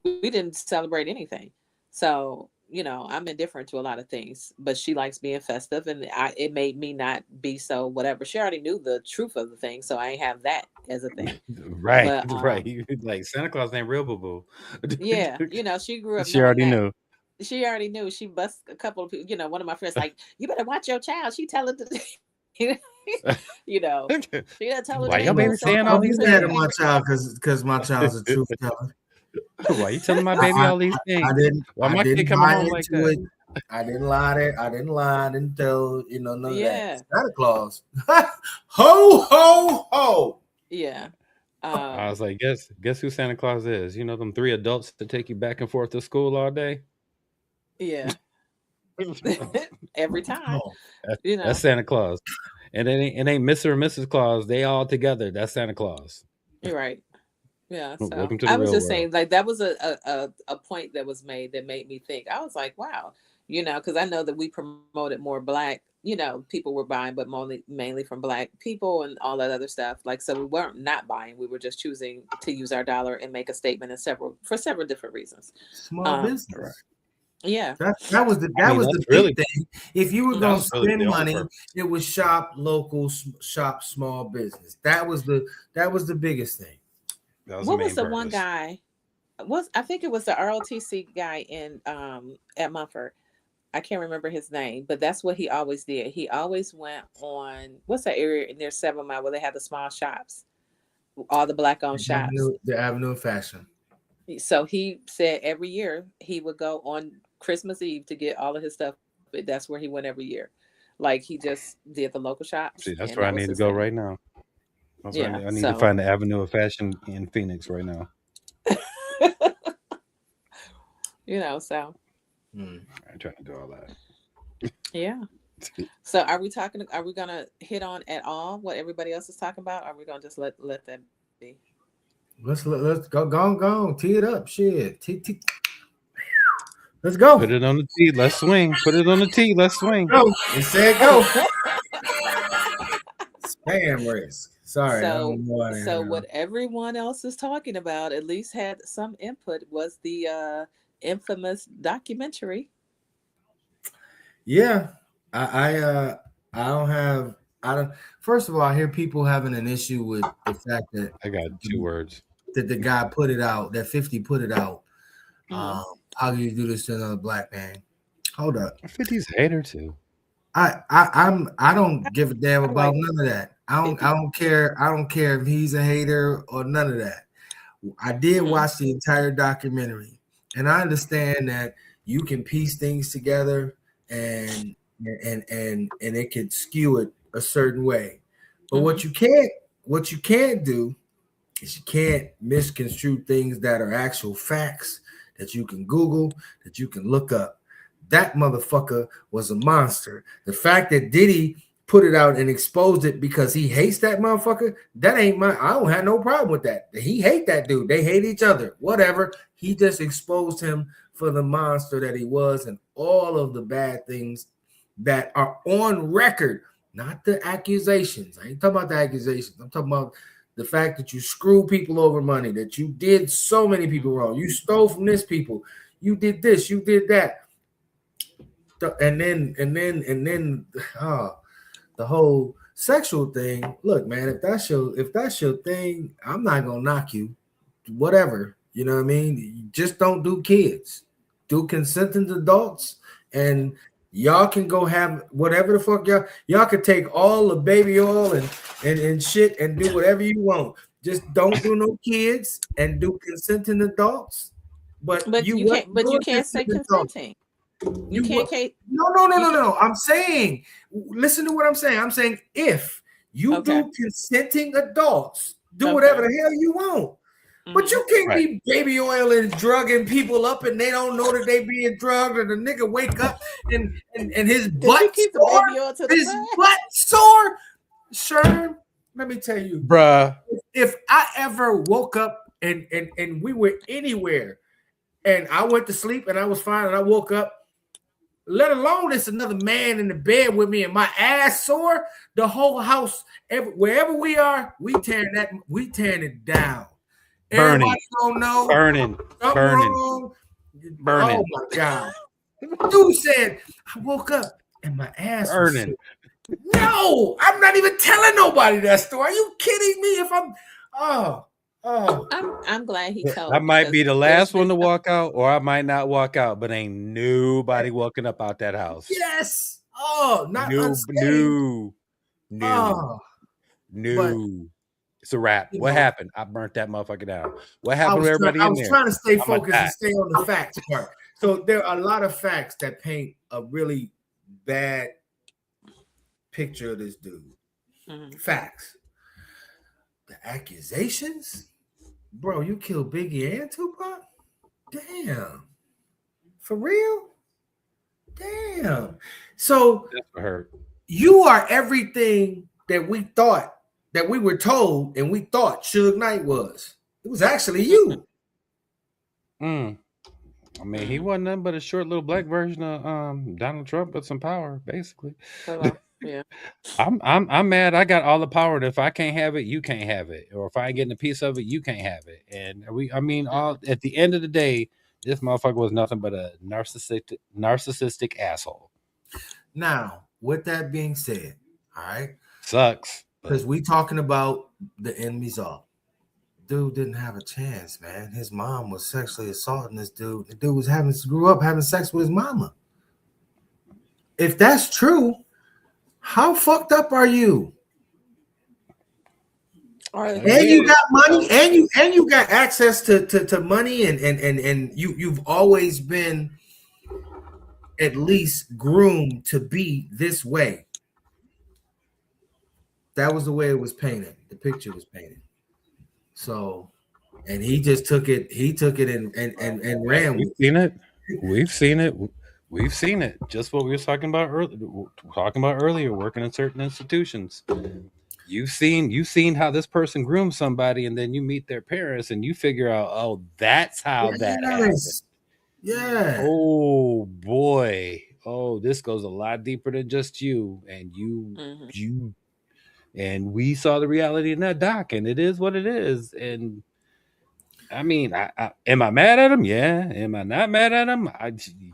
We didn't celebrate anything. So, I'm indifferent to a lot of things, but she likes being festive and it made me not be so whatever. She already knew the truth of the thing, so I ain't have that as a thing. Right. But Right. Like Santa Claus ain't real, boo boo. yeah, she grew up She knowing already that. knew. She already knew. She bust a couple of people. One of my friends like, you better watch your child. She tell it to, you know, she done tell her Why it your ain't no baby Santa saying Don't all Claus be and these Christmas mad at things? my ain't child because my child's a truth teller. Why you telling my I, baby I, all these I things? didn't Why I my kid didn't coming buy home like into that? it. I didn't lie there. I didn't lie. I didn't tell none of that. Yeah, Santa Claus. Ho ho ho. yeah, I um, was like, guess who Santa Claus is? You know them three adults that take you back and forth to school all day? yeah. Every time, Oh, you That's know. Santa Claus. And it ain't Mr. and Mrs. Claus. They all together. That's Santa Claus. You're right. Yeah. So Welcome to the I was real just world. saying, like that was a point that was made that made me think. I was like, wow, because I know that we promoted more black. People were buying, but mainly from black people and all that other stuff. Like, so we weren't not buying. We were just choosing to use our dollar and make a statement for several different reasons. small Um, Right. business. yeah. I That mean, was that's the big really thing. If you were that gonna Hmm. was really spend the only money, purpose. it was shop local, shop small business. That was the biggest thing. That was the What was main the one purpose. guy? I think it was the ROTC guy in at Mumford. I can't remember his name, but that's what he always did. He always went on what's that area near 7 Mile where they have the small shops, all the black owned shops. The Avenue of Fashion. So he said every year he would go on Christmas Eve to get all of his stuff. That's where he went every year. Like he just did the local shops, See, and that's that where I was need his to go thing. right now. That's where Yeah. I need to So find the Avenue of Fashion in Phoenix right now. so Hmm. I ain't trying to do all that. yeah. So are we talking? Are we gonna hit on at all what everybody else is talking about? Or are we gonna just let that be? Let's go on, tee it up, shit. Let's go. Put it on the tee. Let's swing. Put it on the tee. Let's swing. Go. It said go. Spam risk. Sorry, I So don't know why. so what everyone else is talking about at least had some input was the infamous documentary. Yeah, I don't have I don't. First of all, I hear people having an issue with the fact I got two words. that the guy put it out, that 50 put it out. Hmm. How can you do this to another black man? Hold up. 50's a hater too. I don't give a damn I about like none of that. 50. I don't care. I don't care if he's a hater or none of that. I did Hmm. watch the entire documentary, and I understand that you can piece things together and and it could skew it a certain way. But Hmm. what you can't do is you can't misconstrue things that are actual facts that you can Google, that you can look up. That motherfucker was a monster. The fact that Diddy put it out and exposed it because he hates that motherfucker, that ain't my. I don't have no problem with that. He hate that dude. They hate each other. Whatever. He just exposed him for the monster that he was and all of the bad things that are on record, not the accusations. I ain't talking about the accusations. I'm talking about the fact that you screw people over money, that you did so many people wrong. You stole from this people. You did this. You did that. And then the whole sexual thing. Look, man, if that's your thing, I'm not gonna knock you. Whatever. You know what I mean? You just don't do kids. do consenting adults, and y'all can go have whatever the fuck y'all can take all the baby oil and shit and do whatever you want. Just don't do no kids and do consenting adults. But But you you wasn't can't. But you doing can't say consenting adults. consenting. You You can't. what? No. You can't. I'm saying, listen to what I'm saying. I'm saying if you Okay. do consenting adults, do whatever Okay. the hell you want. But Mhm. you can't Right. be baby oil and drugging people up and they don't know that they being drugged, or the nigga wake up and his Did you butt keep the sore, baby oil to the his side? butt sore. Sherm, let me tell you, Bruh. if I ever woke up and we were anywhere and I went to sleep and I was fine and I woke up, let alone it's another man in the bed with me and my ass sore, the whole house, wherever we are, we tearing it down. Burning. Everybody don't know Burning. something Burning. wrong. Burning. Oh my god. Dude said, I woke up and my ass was Burning. sore. No, I'm not even telling nobody that story. Are you kidding me? If I'm oh I'm glad he told. I might because be the there's last one been to walk out, or I might not walk out, but ain't nobody walking up out that house. yes. Oh, not No, unscathed. no. But It's a wrap. you What know, happened? I burnt that motherfucker down. What happened to I everybody in was there? trying to stay I'm a focused and die. stay on the facts part. So there are a lot of facts that paint a really bad picture of this dude. Mhm. Facts. The accusations? Bro, you killed Biggie and Tupac? Damn. For real? Damn. So That's what hurt. you are everything that we thought, that we were told and we thought Suge Knight was. It was actually you. Mm. I mean, he wasn't nothing but a short little black version of Donald Trump with some power, basically. Hello. Yeah. I'm mad. I got all the power, and if I can't have it, you can't have it. Or if I ain't getting a piece of it, you can't have it. And I mean, all at the end of the day, this motherfucker was nothing but a narcissistic asshole. Now, with that being said, all right, Sucks. because we talking about the enemies of. Dude didn't have a chance, man. His mom was sexually assaulting this dude. The dude was grew up having sex with his mama. If that's true, how fucked up are you? And you got money, and you got access to money, and you've always been at least groomed to be this way. That was the way it was painted. The picture was painted. So, and he just took it. He took it and ran We've with it. seen it. We've seen it. We've seen it. Just what we were talking about earlier. Working in certain institutions. You've seen how this person grooms somebody, and then you meet their parents, and you figure out, oh, that's how that happened. Yeah. Oh boy. Oh, this goes a lot deeper than just you, and you, and we saw the reality in that doc, and it is what it is. And I mean, am I mad at him? Yeah. Am I not mad at him?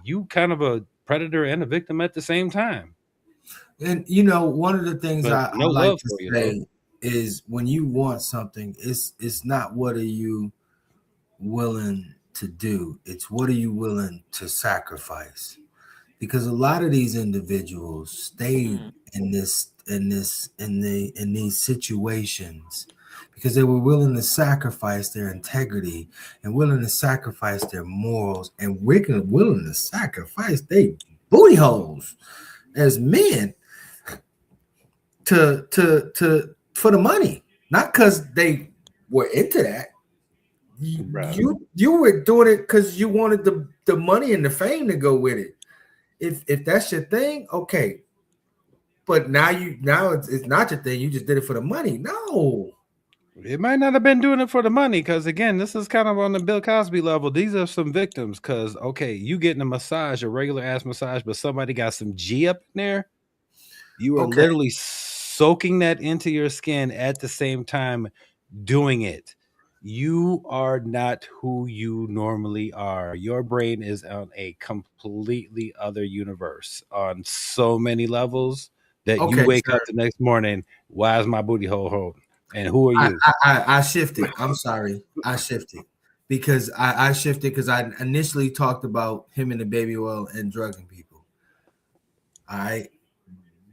You kind of a predator and a victim at the same time. And you know, one of the things But I no like love to for you, say though. is when you want something, it's not what are you willing to do, it's what are you willing to sacrifice. Because a lot of these individuals stayed in these situations because they were willing to sacrifice their integrity and willing to sacrifice their morals and willing to sacrifice their booty holes as men to for the money, not because they were into that. You were doing it because you wanted the money and the fame to go with it. If that's your thing, okay. But now it's not your thing. You just did it for the money. No. It might not have been doing it for the money, because again, this is kind of on the Bill Cosby level. These are some victims, because okay, you getting a massage, a regular ass massage, but somebody got some G up in there. You are literally soaking that into your skin at the same time doing it. You are not who you normally are. Your brain is on a completely other universe on so many levels that you wake up the next morning. Why is my booty hole holding? And who are you? I shifted. I'm sorry. I shifted. because I shifted because I initially talked about him and the baby oil and drugging people. All right,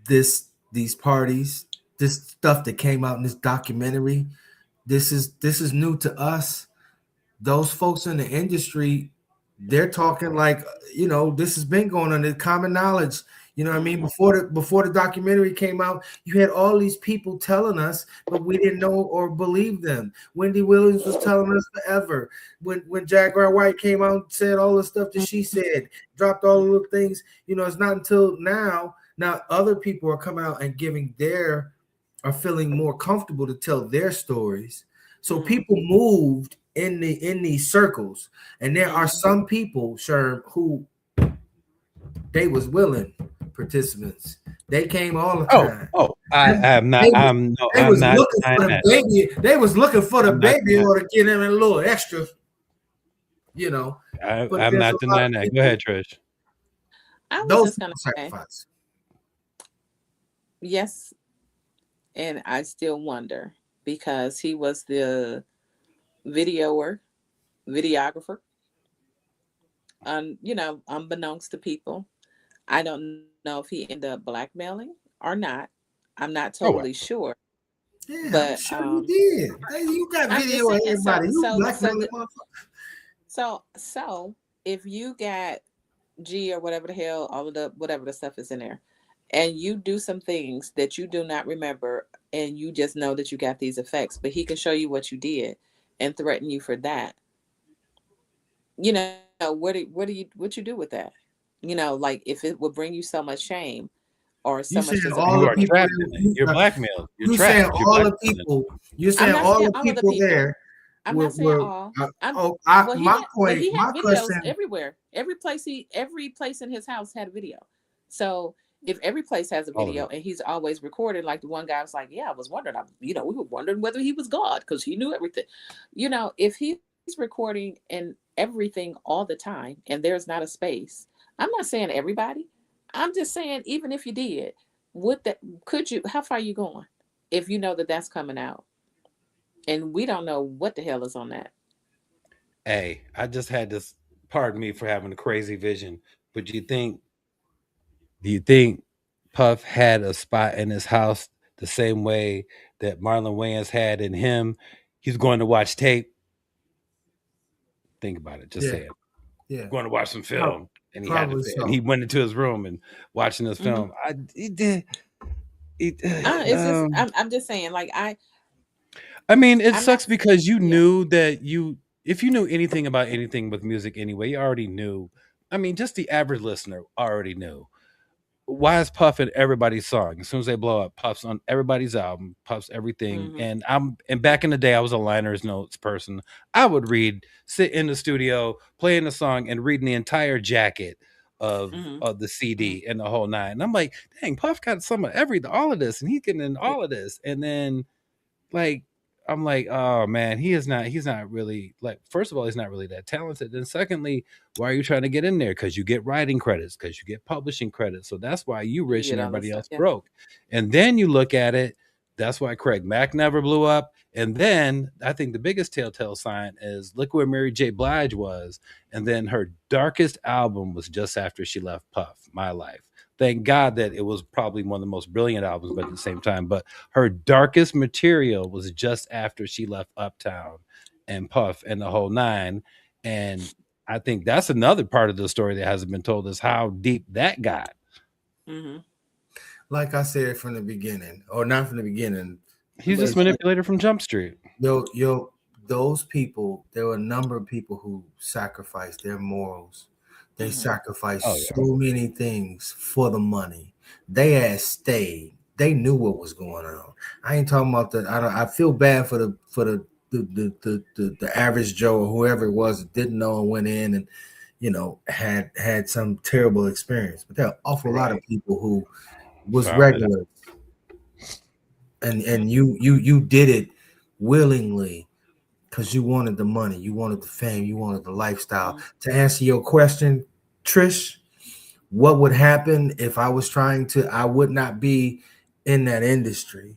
these parties, this stuff that came out in this documentary, this is new to us. Those folks in the industry, they're talking like, this has been going on. The common knowledge. You know what I mean? Mhm. Before the documentary came out, you had all these people telling us, but we didn't know or believe them. Wendy Williams was telling us forever. When Jaguar White came out and said all the stuff that she said, dropped all the little things, it's not until now other people are coming out and are feeling more comfortable to tell their stories. So Mhm. people moved in these circles, and there are Mhm. some people, Sherm, who they was willing participants. They came all the Oh, time. oh, I am not. They was, I'm no. they I'm was not looking denying for the that. baby. They was looking for the I'm not baby denying. or to get them a little extra, you know. But I'm there's a not lot of denying that. Go people. ahead, Trish. I was Those just people gonna say sacrifice. yes, and I still wonder because he was the videoer, videographer, unbeknownst to people. I don't know if he ended up blackmailing or not. I'm not Oh, totally sure, Yeah, I'm but sure you did. Hey, you got I'm just video of saying. So everybody. You so so blackmailing the motherfucker. so if you got G or whatever the hell, all of the whatever the stuff is in there, and you do some things that you do not remember, and you just know that you got these effects, but he can show you what you did and threaten you for that. What you do with that? Like if it would bring you so much shame or so You much saying you all the are disappointment. people trapped in that it. You're blackmailed. You're you saying trapped. You're all the blackmailed. people you're I'm saying not all saying the all of the people people. there I'm not saying were all. I'm well. He my had, but point, he my had videos question. everywhere. Every place in his house had a video. So if every place has a All of video it. and he's always recorded, like the one guy was like, "Yeah, I was wondering. We were wondering whether he was God because he knew everything." If he's recording and everything all the time, and there's not a space, I'm not saying everybody. I'm just saying even if you did, would that could you? How far are you going? If you know that that's coming out, and we don't know what the hell is on that. Hey, I just had this. Pardon me for having a crazy vision, but do you think Puff had a spot in his house the same way that Marlon Wayans had in him? He's going to watch tape. Think about it. Just Yeah, say it. yeah. Going to watch some Prob- film, and he had to. Probably And so. he went into his room and watching this Hmm. film. He did. He, It's just I'm just saying like I mean, it I'm not sucks because you yeah. knew that if you knew anything about anything with music anyway, you already knew. I mean, just the average listener already knew. Why is Puff in everybody's song? As soon as they blow up, Puff's on everybody's album, Puff's everything. Hmm. And back in the day, I was a liners notes person. I would sit in the studio, playing the song, and reading the entire jacket of Hmm. of the Hmm. CD and the whole nine. And I'm like, dang, Puff got some of all of this, and he's getting in all of this. And then like I'm like, oh man, he's not really like, first of all, he's not really that talented. Then secondly, why are you trying to get in there? Because you get writing credits, because you get publishing credits. So that's why you You rich get and all this everybody stuff. else Yeah. broke. And then you look at it, that's why Craig Mack never blew up. And then I think the biggest telltale sign is look where Mary J. Blige was. And then her darkest album was just after she left Puff, My Life. Thank God that it was probably one of the most brilliant albums, but at the same time, but her darkest material was just after she left Uptown and Puff and the whole nine. And I think that's another part of the story that hasn't been told is how deep that got. Hmm. Like I said from the beginning, or not from the beginning, He's just is manipulated from Jump Street. yo, those people, there were a number of people who sacrificed their morals. They Hmm. Oh sacrificed yeah. so many things for the money. They had stayed. They knew what was going on. I ain't talking about the. I feel bad for the average Joe or whoever it was that didn't know and went in and had some terrible experience. But there are an awful lot of Right. people who was Found it out. regular, and you did it willingly because you wanted the money, you wanted the fame, you wanted the lifestyle. Hmm. To answer your question, Trish, what would happen if I was trying to? I would not be in that industry,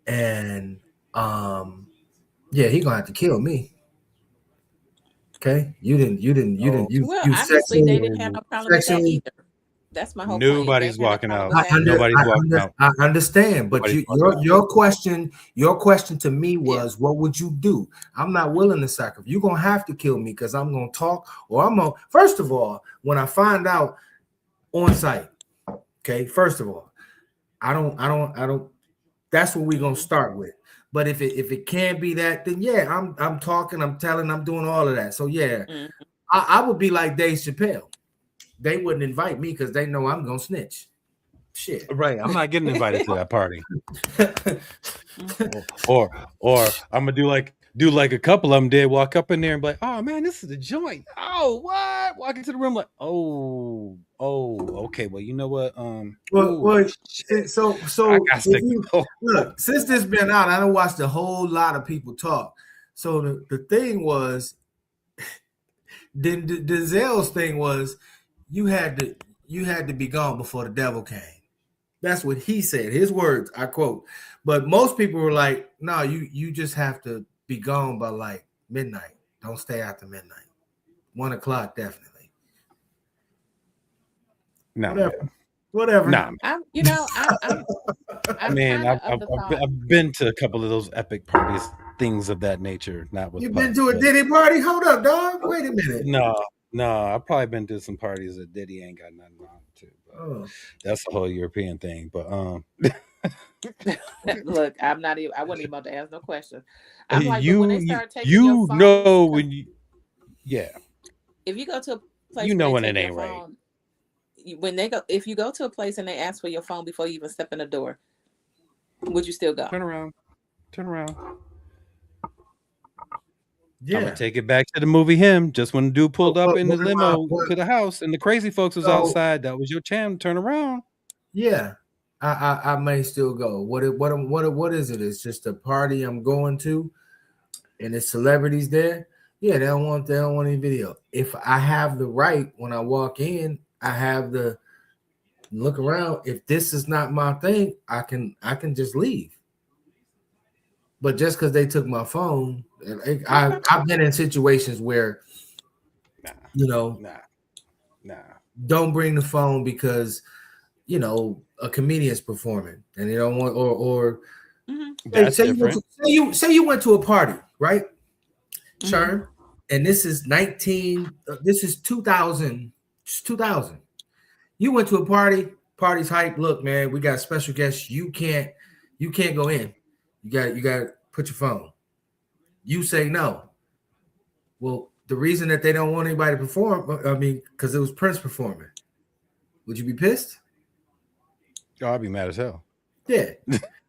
and yeah, he gonna have to kill me. Okay, Oh, Well, you obviously they didn't sexually have oh, no problem with that sexually. either. That's my whole point. They nobody's didn't have no walking problem out. with that either. Nobody's walking out. I understand, but Nobody's walking out. your question to me Yeah. was, what would you do? I'm not willing to sacrifice. You're gonna have to kill me because I'm gonna talk, or I'm gonna. First of all, when I find out on site, okay. First of all, I don't. That's what we're gonna Mhm. start with. But if it can't be that, then yeah, I'm talking, I'm telling, I'm doing all of that. So yeah, Mhm. I would be like Dave Chappelle. They wouldn't invite me because they know I'm gonna snitch. Shit. Right. I'm not getting invited to that party. Mhm. Or I'm gonna do like a couple of them did. Walk up in there and be like, "Oh man, this is the joint." Oh, what? Walk into the room like, okay. Well, you know what? Well, Shit. I so got if to you go. look, since this been out, I don't watched a whole lot of people talk. So the thing was, then Denzel's thing was, you had to you had to be gone before the devil came. That's what he said. His words, I quote. But most people were like, "No, you just have to be gone by like midnight. Don't stay after midnight. 1 o'clock definitely. Nah, Whatever, man. whatever. Nah, man. I'm Man, kind of of the thought. I've been to a couple of those epic parties, things of that nature. Not with You been Puff, to a but Diddy party? Hold up, dog. Wait a minute. no, no. I've probably been to some parties that Diddy ain't got nothing on to. But Oh, that's the whole European thing. But Look, I'm not even. I wasn't even about to ask no questions. I'm like, but when you they you start taking your you phones, know because when you yeah if you go to a you place where know they when it take your ain't right. phone, when they go, if you go to a place and they ask for your phone before you even step in the door, would you still go? Turn around, turn around. I'm gonna yeah. take it back to the movie Him. Just when the dude pulled up in the But limo to the house and the crazy folks was so outside, that was your chance to turn around. yeah, I may still go. What is it? It's just a party I'm going to, and there's celebrities there. Yeah, they don't want any video. If I have the right when I walk in, I have the look around. If this is not my thing, I can just leave. But just because they took my phone, Okay. I've been in situations where, Nah, you know, nah, nah. don't bring the phone because, a comedian's performing and they don't want, or Hmm. That's different. say you went to a party, right? Hmm. Sure. And this is 2000, it's 2000. You went to a party, party's hype. Look, man, we got special guests. You can't go in. You got to put your phone. You say no. Well, the reason that they don't want anybody to perform, I mean, because it was Prince performing. Would you be pissed? Oh, I'd be mad as hell. Yeah.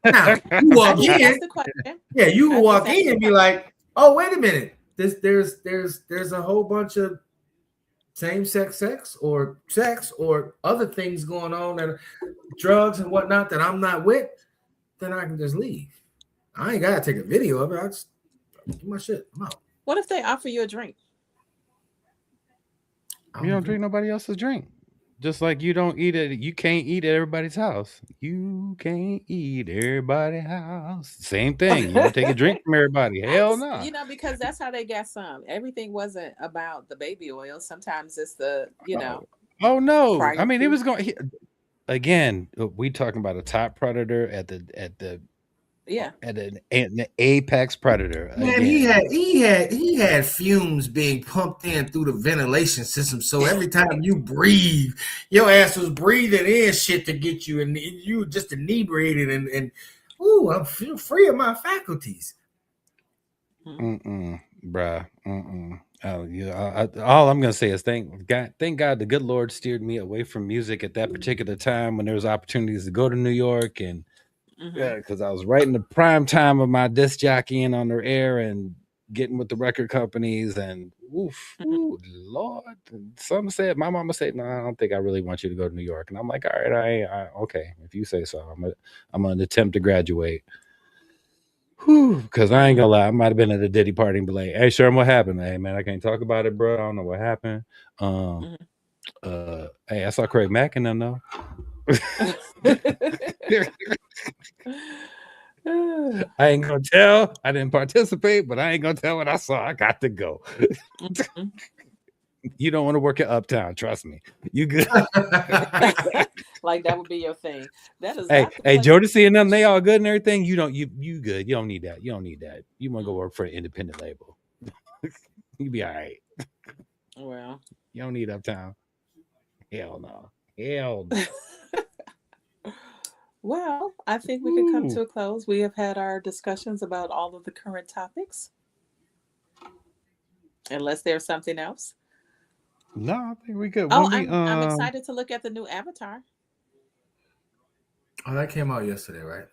Now you I walk just in, asked the question. yeah, you can I just walk asked in the and be question. like, oh, wait a minute. There's a whole bunch of same sex or other things going on that are drugs and whatnot that I'm not with, then I can just leave. I ain't gotta take a video of it. I just do my shit. I'm out. What if they offer you a drink? I You don't don't drink. drink nobody else's drink. Just like you don't eat it, you can't eat at everybody's house. You can't eat everybody's house. Same thing. You don't take a drink from everybody. I Hell just, no. because that's how they got some. Everything wasn't about the baby oil. Sometimes it's the, Oh, oh no. I prior mean, it to. was going again. We talking about a top predator Yeah. at an apex predator Man, again. he had fumes being pumped in through the ventilation system. So every time you breathe, your ass was breathing in shit to get you, and you were just inebriated and ooh, I feel free of my faculties. Mhm. Bruh. Oh, yeah. All I'm gonna say is thank God, the good Lord steered me away from music at that particular time when there was opportunities to go to New York, and Mhm. yeah, because I was right in the prime time of my disc jockeying on their air and getting with the record companies, and oof, Mhm. ooh, Lord. My mama said, no, I don't think I really want you to go to New York, and I'm like, all right, okay, if you say so, I'm gonna attempt to graduate. Whew, because I ain't gonna lie, I might have been at a Diddy party and be like, "Hey, Sherm, what happened? Hey, man, I can't talk about it, bro. I don't know what happened. Um, Mhm. hey, I saw Craig Mack in them though. I ain't gonna tell. I didn't participate, but I ain't gonna tell what I saw. I got to go. Mhm. You don't want to work at Uptown, trust me. You good. Like that would be your thing. That is Hey, not the hey, place. Jodeci and them, they all good and everything. You good. You don't need that. You don't need that. You want to go Mm. work for an independent label. You be all right. Well, You don't need Uptown. Hell no. Hell no. well, I think we could come Ooh. to a close. We have had our discussions about all of the current topics. Unless there's something else. No, I think we good. Oh, When we I'm excited to look at the new Avatar. Oh, that came out yesterday, right?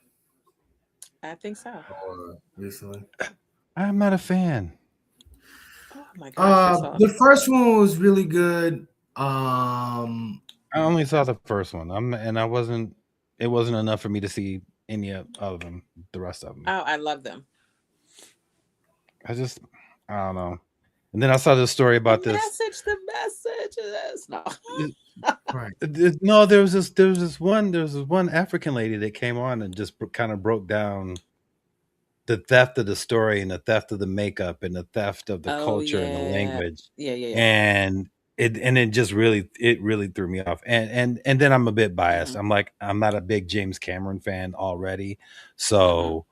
I think so. Or recently? I'm not a fan. Oh my gosh, you're so The first one was really good. I only saw the first one. And I wasn't. It wasn't enough for me to see any of them. The rest of them. oh, I love them. I don't know. And then I saw this story about The this. message is no. right. No, there was this one African lady that came on and just kind of broke down the theft of the story and the theft of the makeup and the theft of the Oh culture and the yeah. language. Yeah. And it just really threw me off. And then I'm a bit biased. Mm-hmm. I'm not a big James Cameron fan already. Mm-hmm. So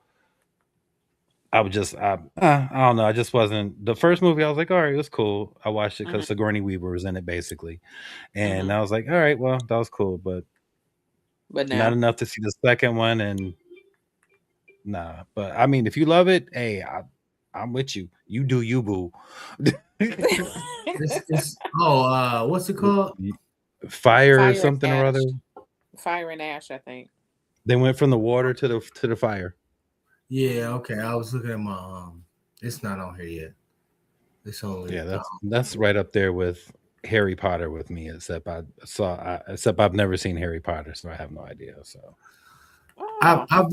I don't know. I just wasn't the first movie. I was like, all right, it was cool. I watched it because Mm-hmm. Sigourney Weaver was in it basically. And Mm-hmm. I was like, all right, well, that was cool, but But not now, enough to see the second one. And nah, but I mean, if you love it, hey, I'm with you. You do you, boo. What's it called? Fire or fire and something or ash, other. fire and ash. I think. They went from the water to the fire. Yeah, okay. I was looking at my it's not on here yet. It's only Yeah, that's right up there with Harry Potter with me. Except I've never seen Harry Potter, so I have no idea. So Oh. I've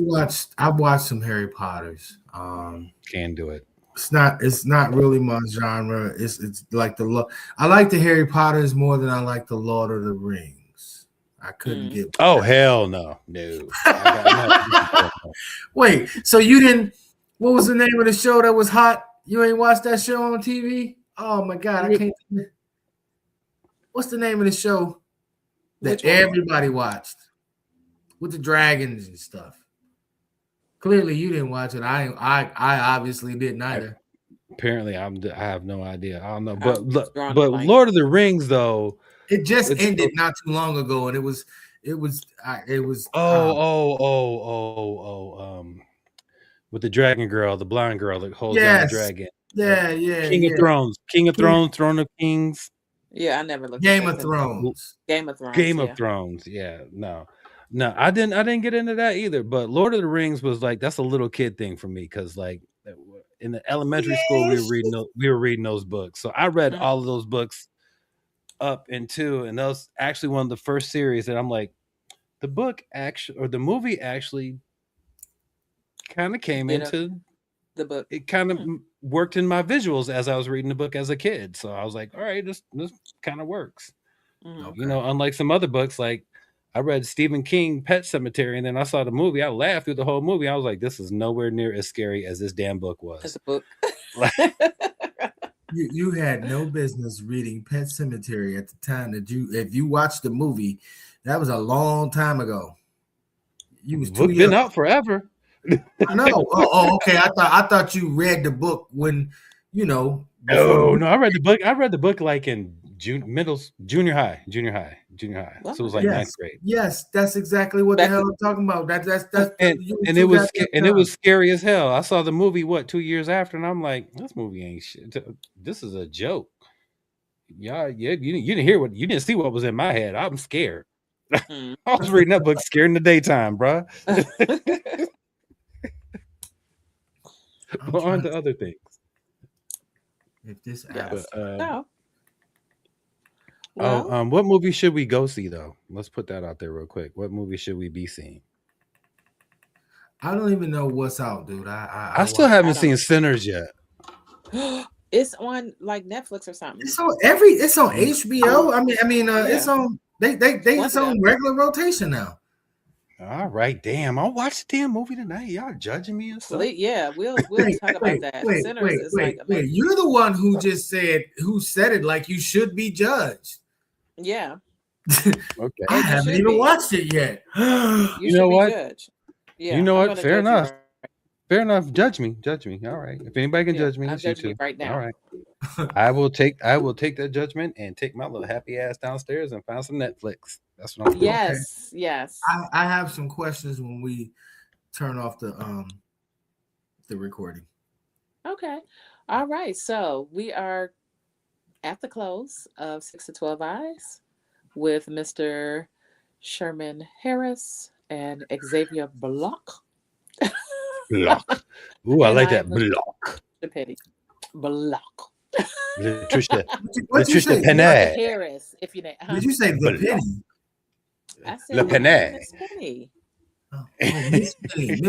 watched some Harry Potters. Can do it. It's not really my genre. It's like I like the Harry Potters more than I like the Lord of the Rings. I couldn't Mm. get. Oh hell no. Wait, so you didn't? What was the name of the show that was hot? You ain't watched that show on TV? Oh my god, I can't. What's the name of the show that everybody watched with the dragons and stuff? Clearly, you didn't watch it. I obviously didn't either. Apparently, I have no idea. I don't know, but like, Lord of the Rings though, it just ended not too long ago, and it was with the dragon girl, the blind girl that holds down the dragon. Yeah. King of Thrones, Throne of Kings. Yeah, I never looked. Game of Thrones. Game of Thrones. Game of Thrones. Yeah, no, I didn't get into that either. But Lord of the Rings was like that's a little kid thing for me because like in the elementary school we were reading those books. So I read all of those books up into, and that was actually one of the first series that I'm like, the movie actually kind of came into the book. It kind of worked in my visuals as I was reading the book as a kid. So I was like, all right, this kind of works. Mm-hmm. You know, unlike some other books, like I read Stephen King Pet Cemetery, and then I saw the movie. I laughed through the whole movie. I was like, this is nowhere near as scary as this damn book was. As a book. You had no business reading Pet Cemetery at the time that if you watched the movie, that was a long time ago. You was book been out forever. No, okay. I thought you read the book when No, I read the book. I read the book like in junior high. Wow. So it was like ninth grade. Yes, that's exactly what the hell I'm talking about. It was scary as hell. I saw the movie 2 years after, and I'm like, this movie ain't shit. This is a joke. Yeah, you didn't see what was in my head. I'm scared. I was reading that book scared in the daytime, bro. On to other things. If this what movie should we go see though? Let's put that out there real quick. What movie should we be seeing? I don't even know what's out, dude. I still haven't seen Sinners yet. It's on like Netflix or something. It's on HBO. I mean, it's on. It's on regular rotation now. All right, damn. I'll watch the damn movie tonight. Y'all judging me and stuff. Yeah, we'll Wait, talk about wait, that. wait, Sinners wait, is wait, like wait. amazing. You're the one who just said it like you should be judged. Yeah. Okay. I And you haven't should even be. watched it yet. You You should know be what? judged. Yeah, You know I'm what? gonna Fair judge you enough. right. Fair enough. Judge me. Judge me. All right. If anybody can Yeah, judge me, I'm it's you judging you two. right All now. right. I will take that judgment and take my little happy ass downstairs and find some Netflix. That's what I'm doing. Yes, yes. I have some questions when we turn off the recording. Okay. All right. So we are at the close of 6 to 12 Eyes with Mr. Sherman Harris and Xavier Block. Block. Ooh, I And like I am that. Mr. Block. Petty. Block. Latricia. What'd you say? Latricia Mr. Penay. Harris, if you know. Huh? Did you say the Block. penny? I Le said Penay. Miss Penny. Oh, Miss Penny.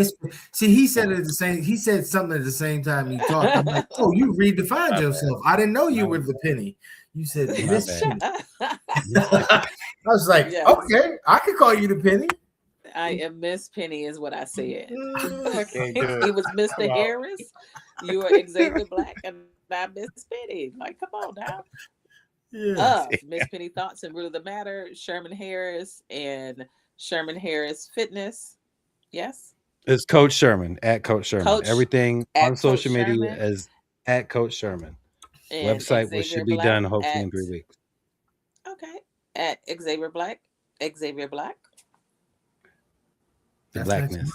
See, he said it at the same. He said something at the same time he talked. I'm like, oh, you redefined My yourself. I didn't know you My were the penny. You said My Miss bad. Penny. I was like, Yes. okay, I could call you the penny. I am Miss Penny, is what I said. I can't do He it. was Mr. Come on. Harris. You are Xavier Black, and I'm Miss Penny. Like, come on now. Yeah. Miss Penny Thoughts and Root of the Matter, Sherman Harris, and Sherman Harris Fitness. Yes. It's Coach Sherman at Coach Sherman. Coach Everything at on social Coach media Sherman. is at Coach Sherman. And Website, which Xavier should be Black done hopefully at, in 3 weeks. okay, at Xavier Black. Xavier Black. The That's blackness.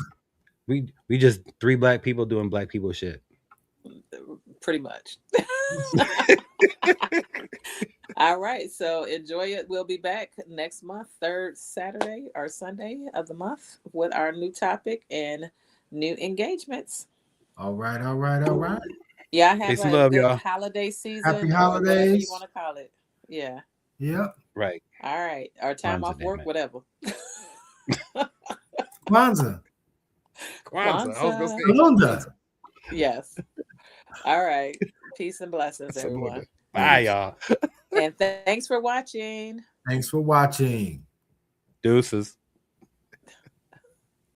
We just 3 black people doing black people shit. Pretty much. All right. So enjoy it. We'll be back next month, third Saturday or Sunday of the month, with our new topic and new engagements. All right, all right, all right. Yeah, I have Peace and a love, good y'all. holiday season. Happy or whatever you holidays. want to call it. Yeah. Yep. Right. All right. Or time Kwanzaa, off work, damn it. whatever. Kwanzaa. Kwanzaa. I was gonna say Kalunda. Yes. All right. Peace and blessings, everyone. Bye, y'all. And thanks for watching. Thanks for watching. Deuces.